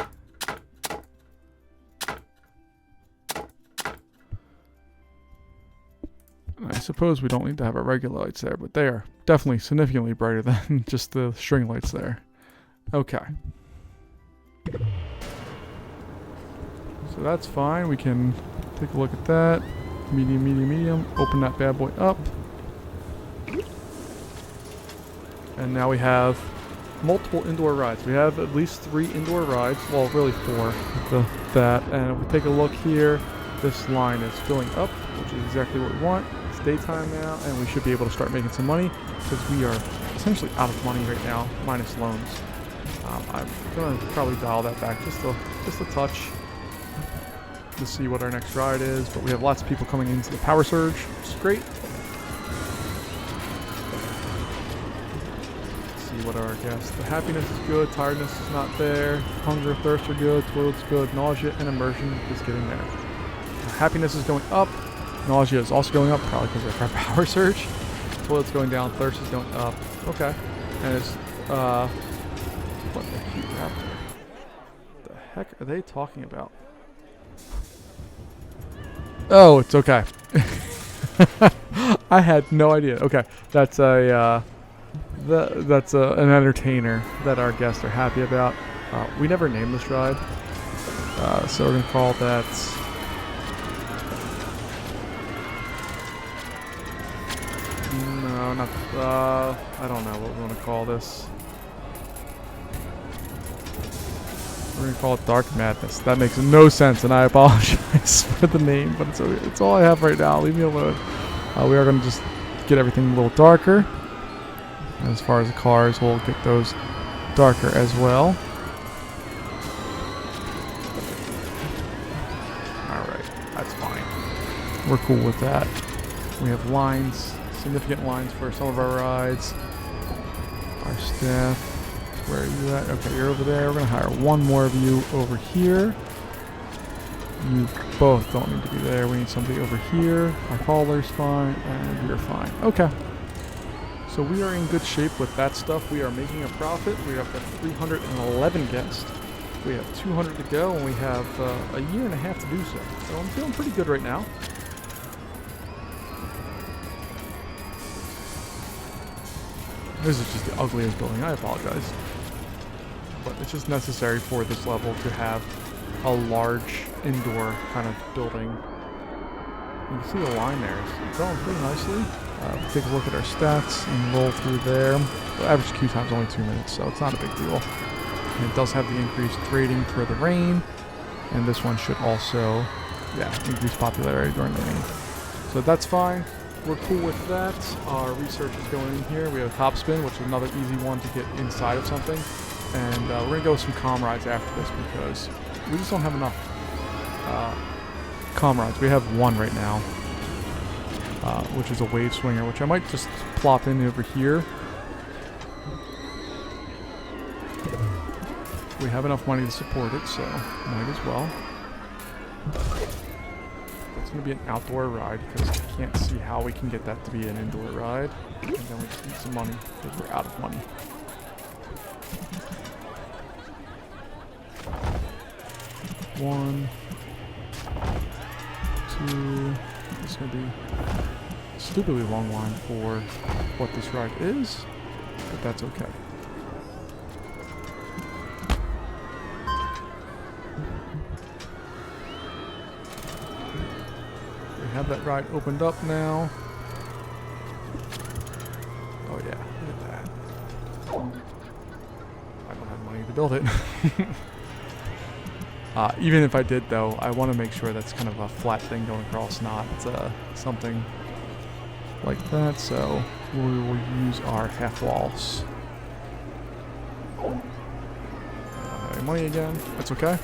I suppose we don't need to have our regular lights there, but they are definitely significantly brighter than just the string lights there. Okay. So that's fine. We can take a look at that. Medium, medium, medium. Open that bad boy up. And now we have multiple indoor rides. We have at least 3 indoor rides. Well, really 4 with that. And if we take a look here, this line is filling up, which is exactly what we want. It's daytime now, and we should be able to start making some money because we are essentially out of money right now, minus loans. I'm going to probably dial that back just a touch to see what our next ride is. But we have lots of people coming into the power surge, which is great. What are our guests? The happiness is good, tiredness is not there, hunger, thirst are good, toilet's good, nausea and immersion is getting there. Happiness is going up, nausea is also going up, probably because of our power surge. Toilet's going down, thirst is going up. Okay. And it's, what the cute raptor? What the heck are they talking about? Oh, it's okay. I had no idea. Okay, that's a, that's an entertainer that our guests are happy about. We never named this ride, so we're going to call that... No, not... I don't know what we want to call this. We're going to call it Dark Madness. That makes no sense, and I apologize for the name, but it's all I have right now. Leave me alone. We are going to just get everything a little darker. As far as the cars, we'll get those darker as well. Alright, that's fine. We're cool with that. We have lines, significant lines for some of our rides. Our staff, where are you at? Okay, you're over there. We're going to hire one more of you over here. You both don't need to be there. We need somebody over here. Our hauler's fine, and you're fine. Okay. So we are in good shape with that stuff. We are making a profit. We have got 311 guests. We have 200 to go, and we have a year and a half to do so. So I'm feeling pretty good right now. This is just the ugliest building. I apologize. But it's just necessary for this level to have a large indoor kind of building. You can see the line there. It's going pretty nicely. Take a look at our stats and roll through there. The average queue time is only 2 minutes, so it's not a big deal. And it does have the increased rating for the rain. And this one should also, increase popularity during the rain. So that's fine. We're cool with that. Our research is going in here. We have a top spin, which is another easy one to get inside of something. And we're going to go with some comm rides after this because we just don't have enough comm rides. We have one right now. Which is a wave swinger, which I might just plop in over here. We have enough money to support it, so might as well. It's going to be an outdoor ride because I can't see how we can get that to be an indoor ride. And then we just need some money because we're out of money. One, two. It's going to be a stupidly long line for what this ride is, but that's okay. have that ride opened up now. Oh yeah, look at that. I don't have money to build it. Even if I did though, I want to make sure that's kind of a flat thing going across, not something like that, so we will use our half walls. I don't have any money again. That's okay.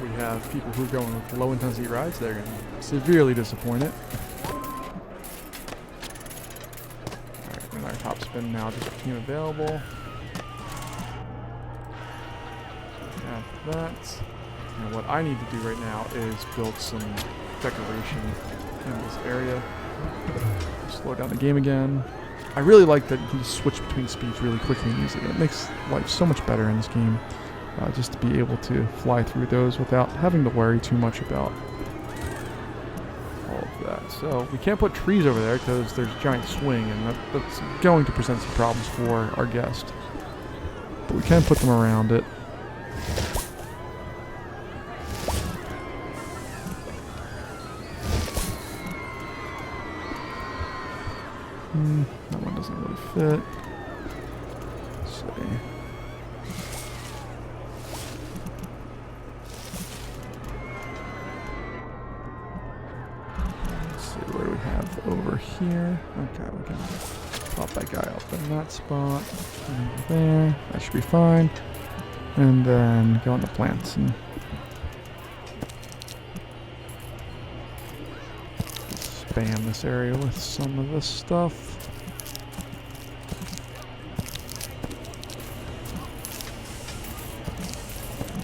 We have people who are going with low intensity rides. They're going to be severely disappointed. Alright, and our top spin now just became available. Have that. And what I need to do right now is build some decoration in this area. Slow down the game again. I really like that you can just switch between speeds really quickly and easily. It makes life so much better in this game. Just to be able to fly through those without having to worry too much about all of that. So we can't put trees over there because there's a giant swing, and that's going to present some problems for our guest. But we can put them around it. That one doesn't really fit. Let's see. Let's see, where do we have over here? Okay, we can pop that guy up in that spot. And there. That should be fine. And then go on the plants and spam this area with some of this stuff.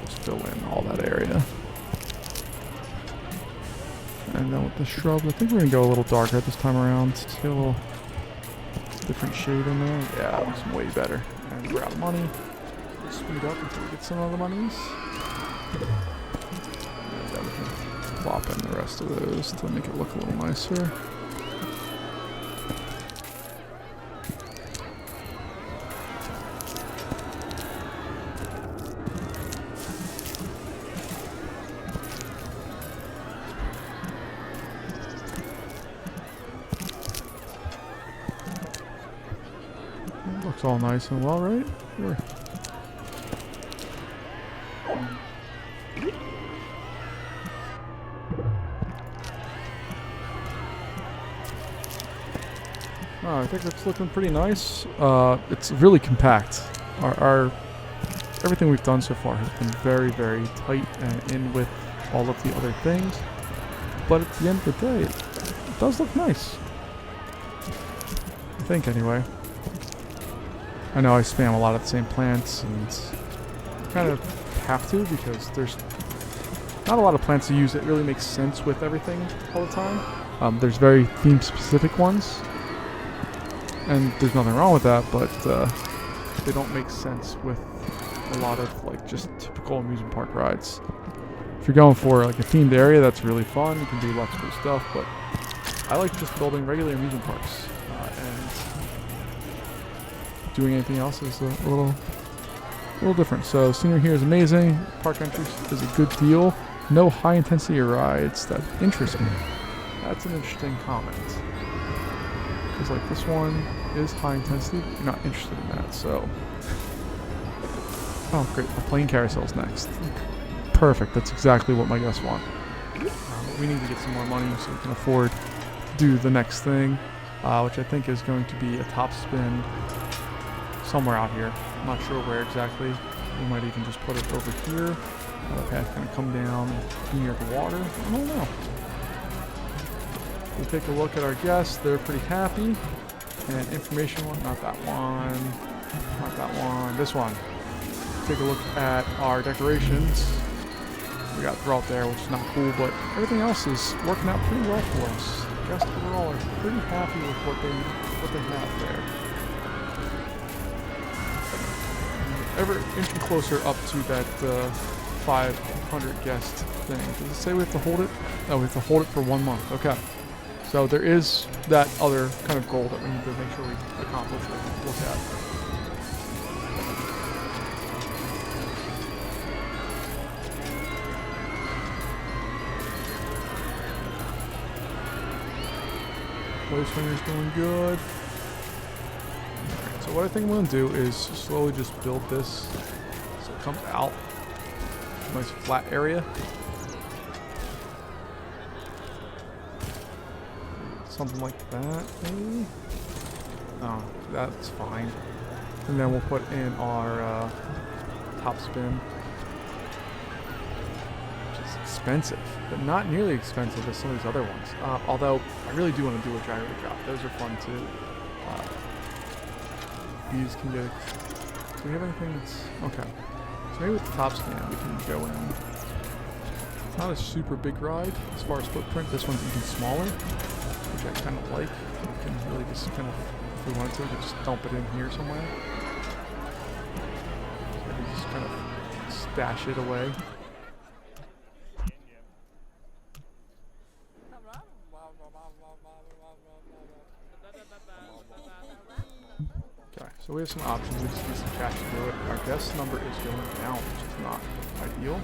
Just fill in all that area. And then with the shrubs, I think we're going to go a little darker this time around. Let's get a little different shade in there. Yeah, that looks way better. And we're out of money. We'll speed up until we get some other monies. Plop in the rest of those to make it look a little nicer. It looks all nice and well, right? Sure. I think it's looking pretty nice. It's really compact. Our everything we've done so far has been very, very tight and in with all of the other things. But at the end of the day, it does look nice. I think, anyway. I know I spam a lot of the same plants, and kind of have to because there's not a lot of plants to use that really make sense with everything all the time. There's very theme-specific ones. And there's nothing wrong with that, but they don't make sense with a lot of like just typical amusement park rides. If you're going for like a themed area, that's really fun. You can do lots of cool stuff, but I like just building regular amusement parks. And doing anything else is a little different. So scenery here is amazing. Park entries is a good deal. No high intensity rides. That interests me. That's an interesting comment. Because like this one is high intensity, but you're not interested in that, so. Oh great, the plane carousel's next. Perfect, that's exactly what my guests want. We need to get some more money so we can afford to do the next thing, which I think is going to be a top spin somewhere out here. I'm not sure where exactly. We might even just put it over here. The path kind of come down near the water. I don't know. We'll take a look at our guests. They're pretty happy. And information one, not that one. Not that one. This one. Take a look at our decorations. We got Throat there, which is not cool, but everything else is working out pretty well for us. Guests overall are pretty happy with what they have there. Ever inching closer up to that 500 guest thing. Does it say we have to hold it? No, we have to hold it for 1 month. Okay. So there is that other kind of goal that we need to make sure we accomplish and look at. Those fingers doing good. Alright, so what I think I'm going to do is slowly just build this so it comes out. Nice flat area. Something like that, maybe? Oh, that's fine. And then we'll put in our top spin. Which is expensive, but not nearly expensive as some of these other ones. Although, I really do want to do a gyro drop. Those are fun too. These can get... Do we have anything that's... Okay. So maybe with the top spin we can go in. It's not a super big ride as far as footprint. This one's even smaller, which I kind of like. We can really just kind of, if we wanted to, we could just dump it in here somewhere. So we just kind of stash it away. Okay, so we have some options. We just need some cash to do it. Our guest number is going down, which is not ideal.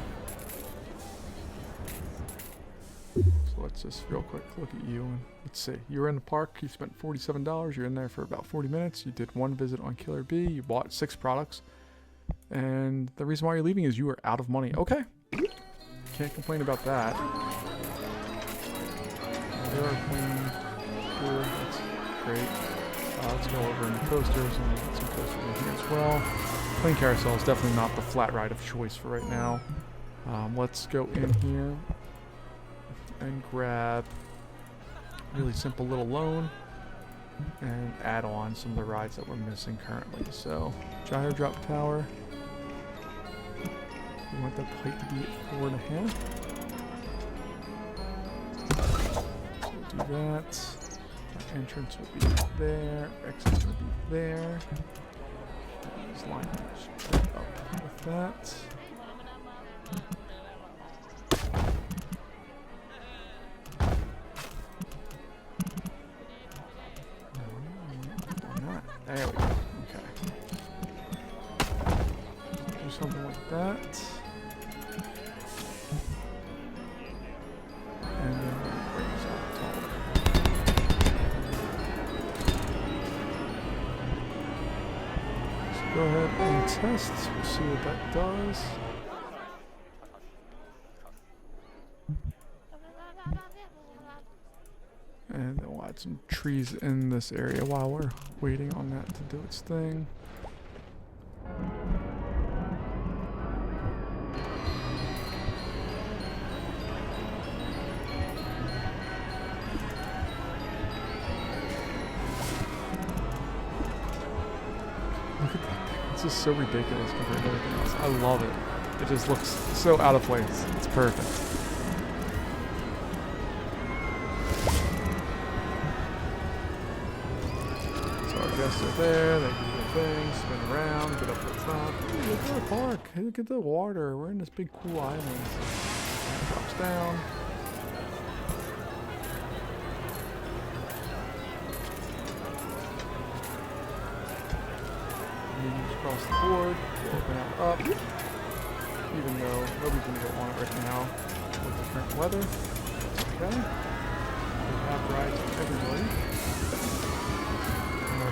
So let's just real quick look at you and let's see. You were in the park, you spent $47, you're in there for about 40 minutes, you did one visit on Killer Bee, you bought 6 products, and the reason why you're leaving is you are out of money. Okay. Can't complain about that. They are clean. Cool. That's great. Let's go over in the coasters and get some coasters in here as well. Plane carousel is definitely not the flat ride of choice for right now. Let's go in here and grab a really simple little loan and add on some of the rides that we're missing currently. So, gyro drop tower. We want the height to be at 4.5. So we'll do that. Our entrance will be there. Exit will be there. Just line straight up with that. There we go. Okay. Do something like that. And then we'll bring this up taller. So go ahead and test. We'll see what that does. And then we'll add some trees in this area while we're waiting on that to do its thing. Look at that. It's just so ridiculous compared to everything else. I love it. It just looks so out of place. It's perfect. Guests are there, they do their thing, spin around, get up to the top. Ooh, look at the park, look at the water. We're in this big cool island. It drops down. Moves across the board, open out up. Even though nobody's gonna go on it right now with the current weather. Okay. We have rides for everybody.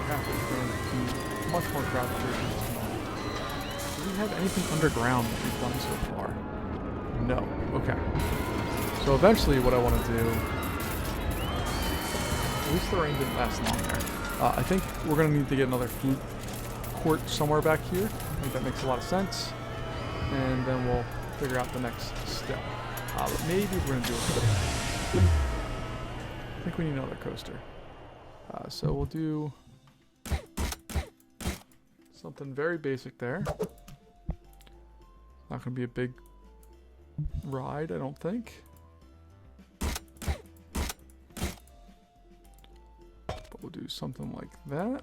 Half is going to be much more crowded here than this morning. Do we have anything underground that we've done so far? No. Okay. So eventually what I want to do... At least the rain didn't last long there. I think we're going to need to get another food court somewhere back here. I think that makes a lot of sense. And then we'll figure out the next step. But maybe we're going to do a coaster. I think we need another coaster. So we'll do... something very basic there. Not going to be a big ride, I don't think. But we'll do something like that.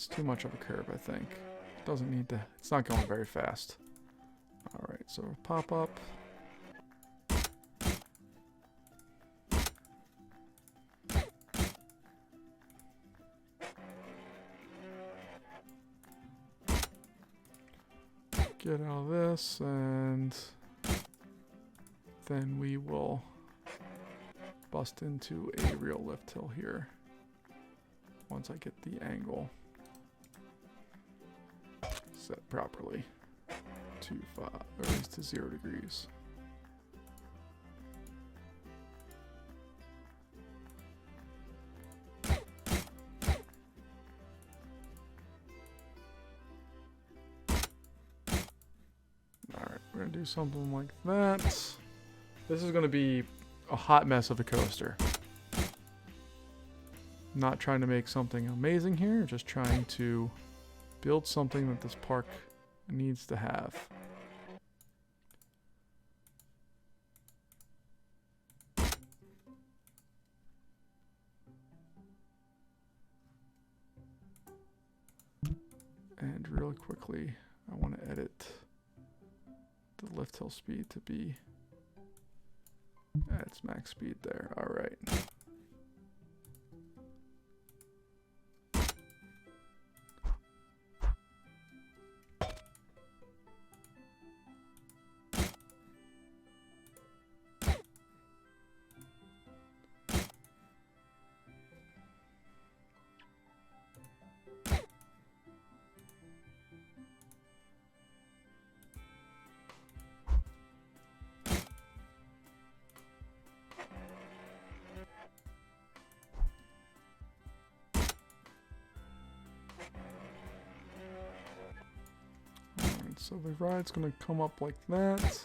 It's too much of a curve, I think. Doesn't need to, it's not going very fast. Alright, so pop up. Get out of this, and then we will bust into a real lift hill here once I get the angle set properly to 5, or at least to 0 degrees. Alright, we're gonna do something like that. This is gonna be a hot mess of a coaster. Not trying to make something amazing here, just trying to build something that this park needs to have. And really quickly, I want to edit the lift hill speed to be at its max speed there. All right. So the ride's gonna come up like that. It's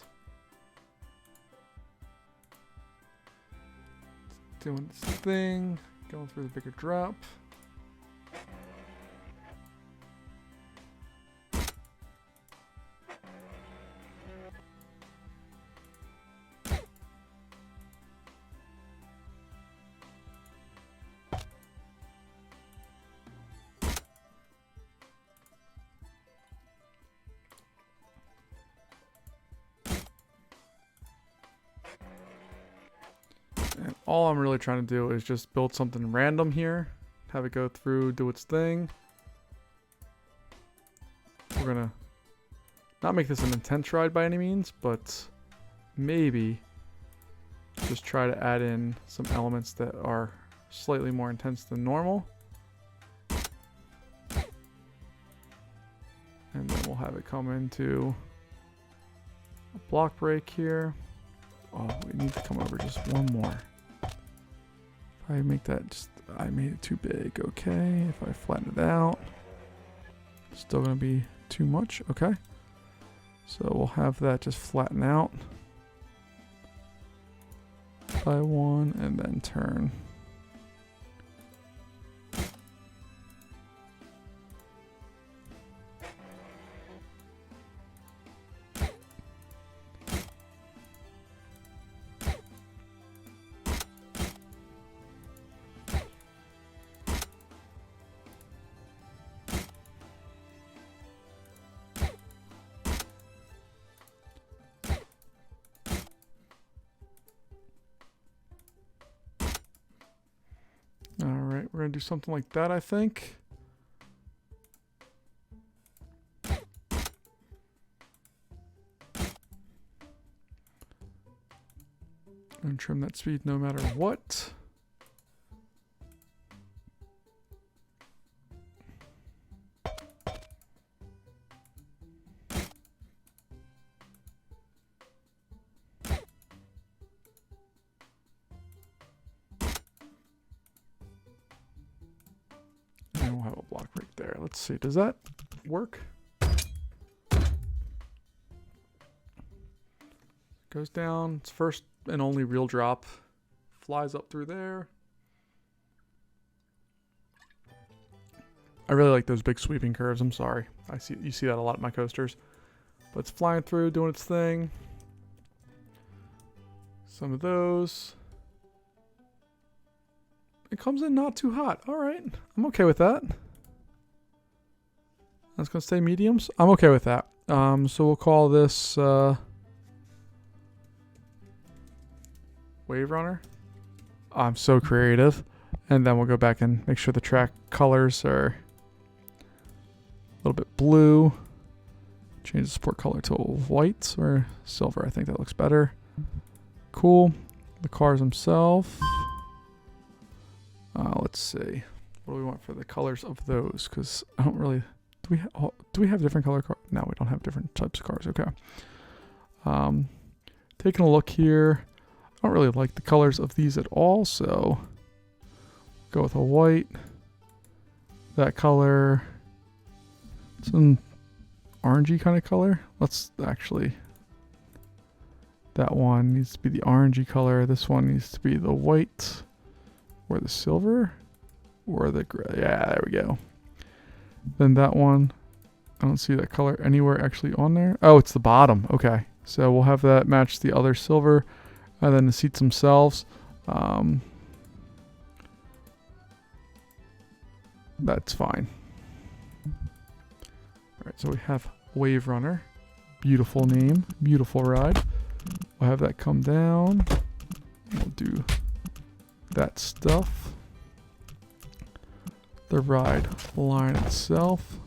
doing its thing, going through the bigger drop. And all I'm really trying to do is just build something random here. Have it go through, do its thing. We're gonna not make this an intense ride by any means, but maybe just try to add in some elements that are slightly more intense than normal. And then we'll have it come into a block break here. Oh, we need to come over just one more. If I make that just, I made it too big. Okay, if I flatten it out, still gonna be too much. Okay, so we'll have that just flatten out by 1 and then turn. Alright, we're going to do something like that, I think. And trim that speed no matter what. And we'll have a block right there. Let's see, does that work? Goes down, it's first and only real drop. Flies up through there. I really like those big sweeping curves, I'm sorry. You see that a lot in my coasters. But it's flying through, doing its thing. Some of those. It comes in not too hot. Alright, I'm okay with that. That's going to stay mediums. I'm okay with that. So we'll call this Wave Runner. I'm so creative. And then we'll go back and make sure the track colors are a little bit blue. Change the support color to white or silver. I think that looks better. Cool. The cars themselves. Let's see. What do we want for the colors of those? Because I don't really... Do we have different color cars? No, we don't have different types of cars. Okay. Taking a look here. I don't really like the colors of these at all, so go with a white. That color. Some orangey kind of color. Let's actually... That one needs to be the orangey color. This one needs to be the white. Or the silver. Or the gray. Yeah, there we go. Then that one. I don't see that color anywhere actually on there. Oh, it's the bottom. Okay. So we'll have that match the other silver. And then the seats themselves. That's fine. Alright, so we have Wave Runner. Beautiful name. Beautiful ride. We'll have that come down. We'll do that stuff. The ride line itself.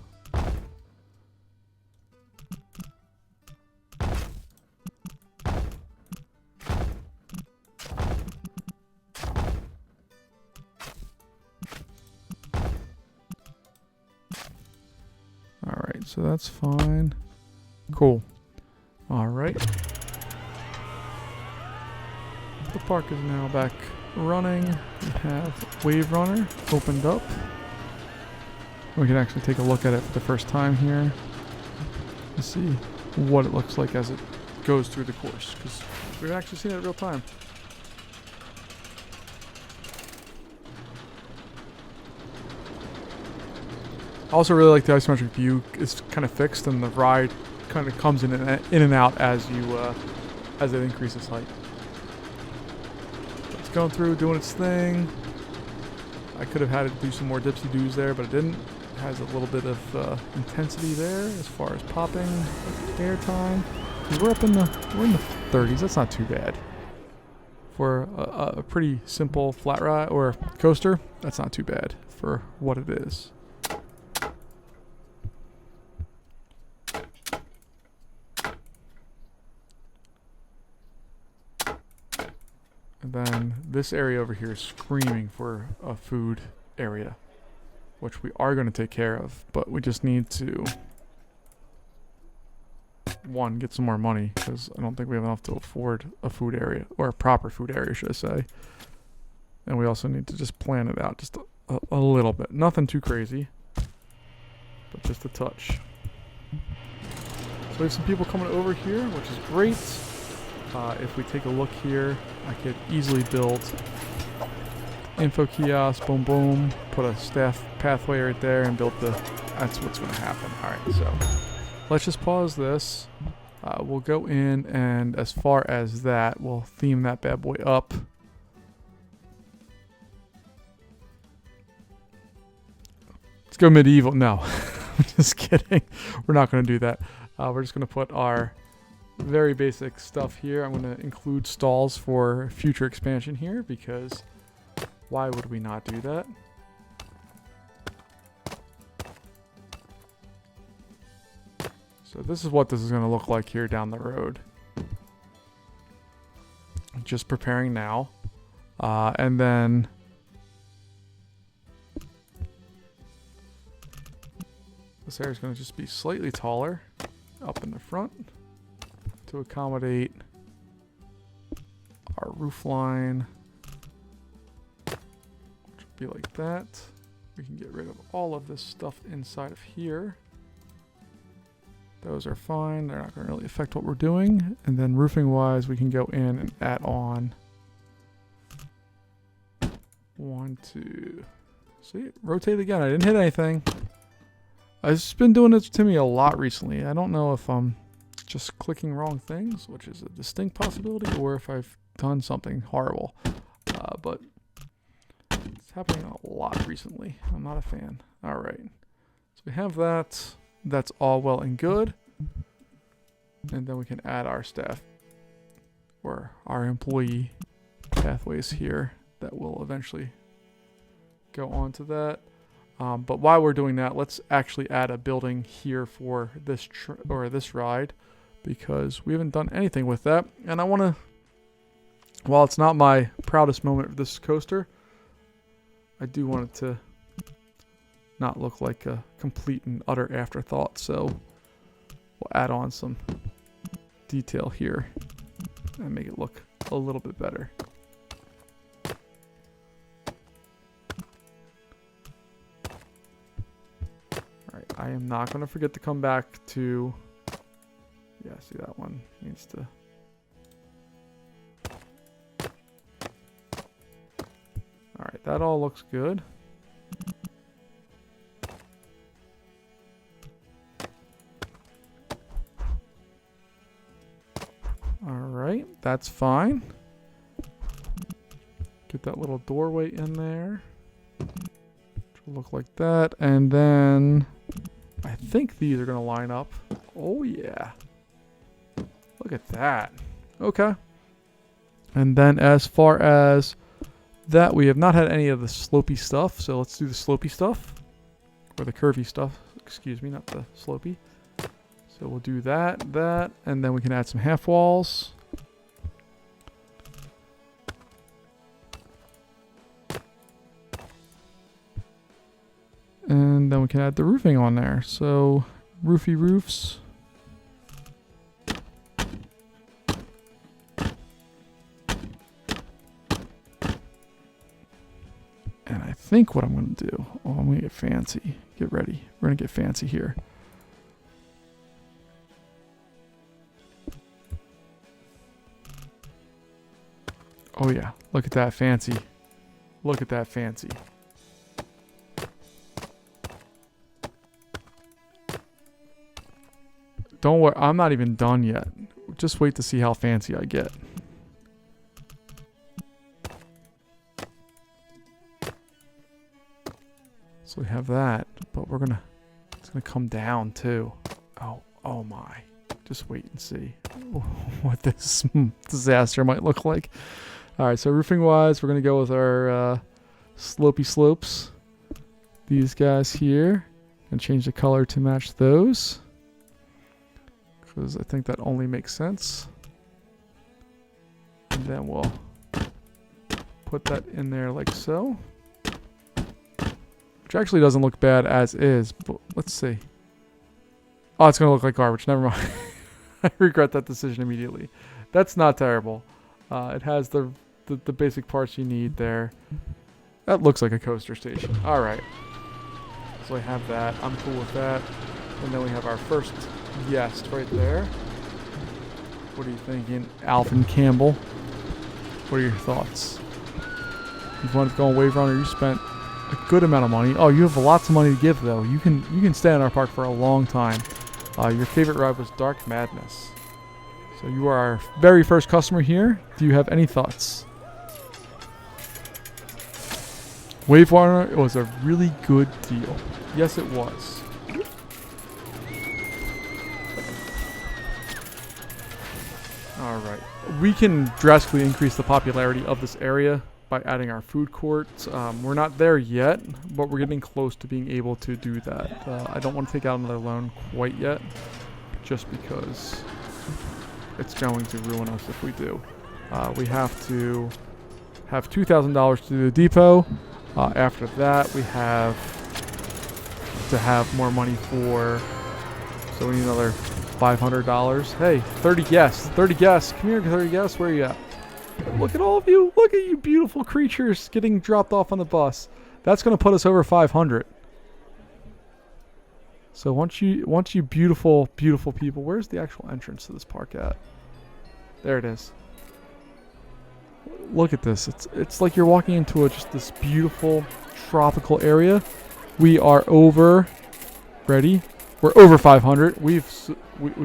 Alright, so that's fine. Cool. Alright. The park is now back running. We have Wave Runner opened up. We can actually take a look at it for the first time here to see what it looks like as it goes through the course, because we've actually seen it in real time. I also really like the isometric view. It's kind of fixed, and the ride kind of comes in and out as it increases height. It's going through, doing its thing. I could have had it do some more dipsy-doos there, but it didn't. It has a little bit of intensity there as far as popping air time. We're in the 30s. That's not too bad for a pretty simple flat ride or coaster. That's not too bad for what it is. And then this area over here is screaming for a food area, which we are going to take care of, but we just need to, one, get some more money, because I don't think we have enough to afford a food area, or a proper food area, should I say. And we also need to just plan it out just a little bit. Nothing too crazy, but just a touch. So we have some people coming over here, which is great. If we take a look here, I could easily build info kiosk, boom boom, put a staff pathway right there and build that's what's going to happen. Alright, so let's just pause this. We'll go in, and as far as that, we'll theme that bad boy up. Let's go medieval. No, I'm just kidding. We're not going to do that. We're just going to put our very basic stuff here. I'm going to include stalls for future expansion here, because why would we not do that? So this is what this is going to look like here down the road. Just preparing now. And then this area is going to just be slightly taller up in the front to accommodate our roof line, which will be like that. We can get rid of all of this stuff inside of here. Those are fine. They're not going to really affect what we're doing. And then roofing wise, we can go in and add on 1, 2. See, rotate again. I didn't hit anything. It's just been doing it to me a lot recently. I don't know if I'm just clicking wrong things, which is a distinct possibility, or if I've done something horrible. But it's happening a lot recently. I'm not a fan. All right. So we have that. That's all well and good. And then we can add our staff or our employee pathways here that will eventually go on to that. But while we're doing that, let's actually add a building here for this this ride, because we haven't done anything with that. And I want to, while it's not my proudest moment of this coaster, I do want it to not look like a complete and utter afterthought. So we'll add on some detail here and make it look a little bit better. Alright, I am not going to forget to come back to... Yeah, see, that one needs to... Alright, that all looks good. Alright, that's fine. Get that little doorway in there. Which will look like that. And then I think these are going to line up. Oh, yeah. Look at that. Okay. And then as far as that, we have not had any of the slopey stuff. So let's do the slopey stuff. Or the curvy stuff. Excuse me, not the slopey. So we'll do that, and then we can add some half walls. And then we can add the roofing on there. So, roofy roofs. And I think what I'm going to do, oh, I'm going to get fancy. Get ready. We're going to get fancy here. Oh yeah, look at that fancy. Look at that fancy. Don't worry, I'm not even done yet. Just wait to see how fancy I get. So we have that, but it's gonna come down too. Oh my. Just wait and see what this disaster might look like. Alright, so roofing wise, we're going to go with our slopey slopes. These guys here. And change the color to match those. Because I think that only makes sense. And then we'll put that in there like so. Which actually doesn't look bad as is, but let's see. Oh, it's going to look like garbage. Never mind. I regret that decision immediately. That's not terrible. It has the basic parts you need there. That looks like a coaster station. All right. So I have that. I'm cool with that. And then we have our first guest right there. What are you thinking, Alvin Campbell? What are your thoughts? You've wanted to go on Wave Runner. You spent a good amount of money. Oh, you have lots of money to give though. You can stay in our park for a long time. Your favorite ride was Dark Madness. So you are our very first customer here. Do you have any thoughts? Wave Runner was a really good deal. Yes, it was. Alright. We can drastically increase the popularity of this area by adding our food courts. We're not there yet, but we're getting close to being able to do that. I don't want to take out another loan quite yet, just because it's going to ruin us if we do. We have to have $2,000 to do the depot. After that, we have to have more money for, so we need another $500. Hey, 30 guests. 30 guests. Come here, 30 guests. Where are you at? Look at all of you. Look at you beautiful creatures getting dropped off on the bus. That's going to put us over 500. So once you beautiful, beautiful people, where's the actual entrance to this park at? There it is. Look at this. It's like you're walking into just this beautiful tropical area. We are over. Ready? We're over 500. We've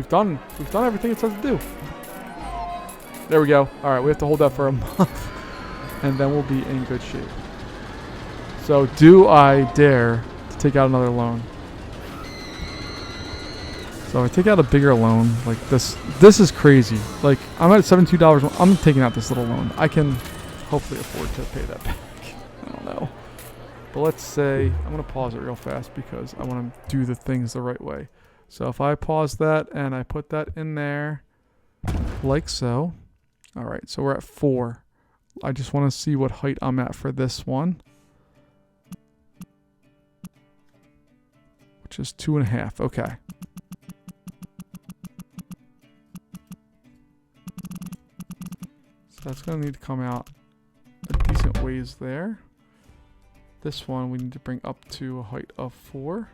done everything it says to do. There we go. All right, we have to hold that for a month, and then we'll be in good shape. So, do I dare to take out another loan? So if I take out a bigger loan, like this is crazy. Like I'm at $72. I'm taking out this little loan. I can hopefully afford to pay that back. I don't know. But let's say, I'm going to pause it real fast because I want to do the things the right way. So if I pause that and I put that in there like so. All right, so we're at 4. I just want to see what height I'm at for this one. Which is 2.5, okay. So that's going to need to come out a decent ways there. This one we need to bring up to a height of 4.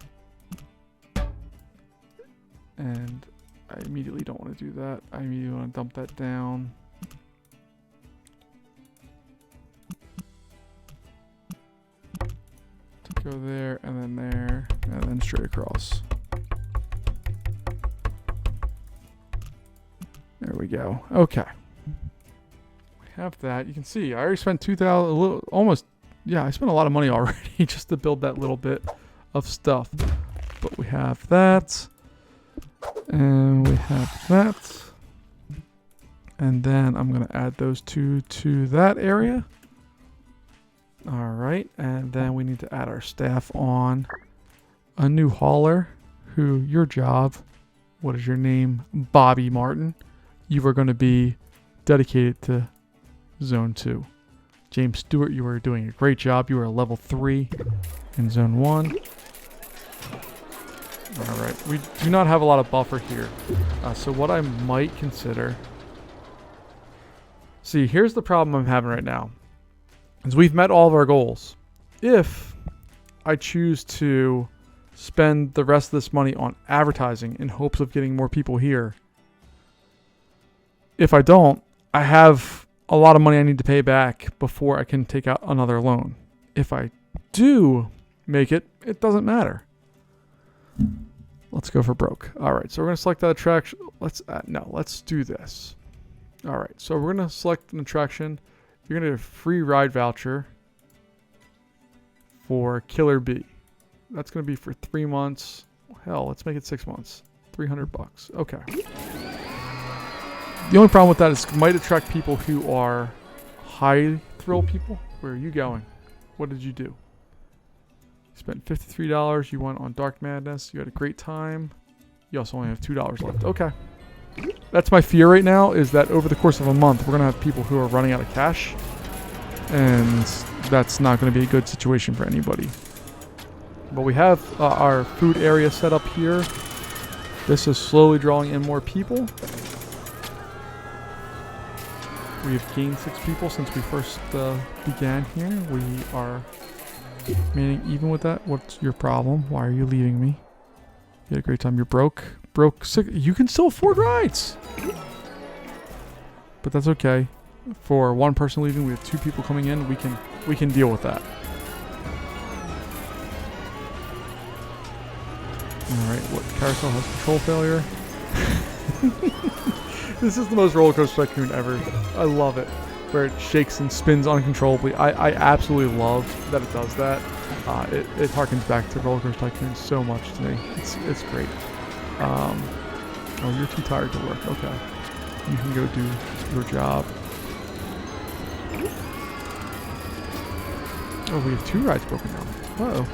And I immediately don't want to do that. I immediately want to dump that down. To go there, and then straight across. There we go. Okay. We have that. You can see I already spent $2,000, almost. Yeah, I spent a lot of money already just to build that little bit of stuff. But we have that. And we have that. And then I'm going to add those two to that area. All right. And then we need to add our staff on. A new hauler who, your job, what is your name? Bobby Martin. You are going to be dedicated to Zone 2. James Stewart, you are doing a great job. You are level 3 in Zone 1. Alright, we do not have a lot of buffer here. So what I might consider... See, here's the problem I'm having right now. Is we've met all of our goals. If I choose to spend the rest of this money on advertising in hopes of getting more people here, if I don't, I have a lot of money I need to pay back before I can take out another loan. If I do make it, it doesn't matter. Let's go for broke. All right, so we're going to select that attraction. Let's do this. All right, so we're going to select an attraction. You're going to get a free ride voucher for Killer Bee. That's going to be for 3 months. Hell, let's make it 6 months. $300. Okay. The only problem with that is it might attract people who are high thrill people. Where are you going? What did you do? You spent $53. You went on Dark Madness. You had a great time. You also only have $2 left. Okay. That's my fear right now, is that over the course of a month, we're going to have people who are running out of cash. And that's not going to be a good situation for anybody. But we have our food area set up here. This is slowly drawing in more people. We have gained 6 people since we first began here. We are remaining even with that. What's your problem? Why are you leaving me? You had a great time. You're broke. Broke. Sick. You can still afford rides. But that's okay. For one person leaving, we have 2 people coming in. We can deal with that. Alright, what carousel has control failure? This is the most roller coaster tycoon ever. I love it. Where it shakes and spins uncontrollably. I absolutely love that it does that. It harkens back to roller coaster tycoon so much to me. It's great. Oh, you're too tired to work. Okay. You can go do your job. Oh, we have 2 rides broken down. Uh-oh.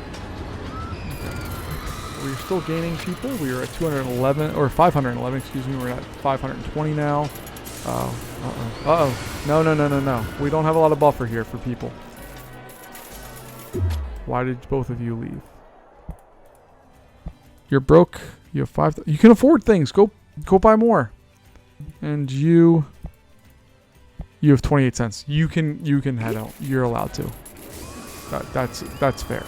We're still gaining people. We are at 211, or 511, excuse me. We're at 520 now. Uh-oh. No. We don't have a lot of buffer here for people. Why did both of you leave? You're broke. You have 5. You can afford things. Go buy more. And you have 28 cents. You can head out. You're allowed to. That's fair.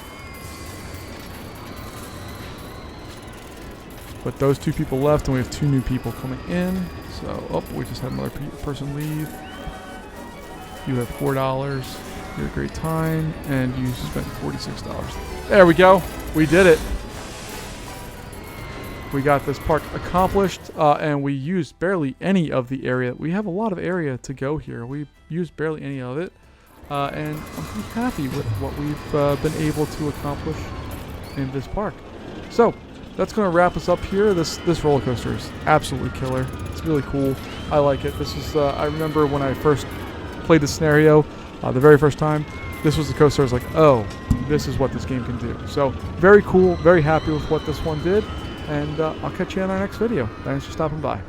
But those 2 people left, and we have 2 new people coming in. So, we just had another person leave. You have $4. You had a great time, and you spent $46. There we go. We did it. We got this park accomplished, and we used barely any of the area. We have a lot of area to go here. We used barely any of it, and I'm pretty happy with what we've been able to accomplish in this park. So, that's going to wrap us up here. This roller coaster is absolutely killer. It's really cool. I like it. This is I remember when I first played the scenario the very first time. This was the coaster I was like, oh, this is what this game can do. So very cool. Very happy with what this one did. And I'll catch you in our next video. Thanks for stopping by.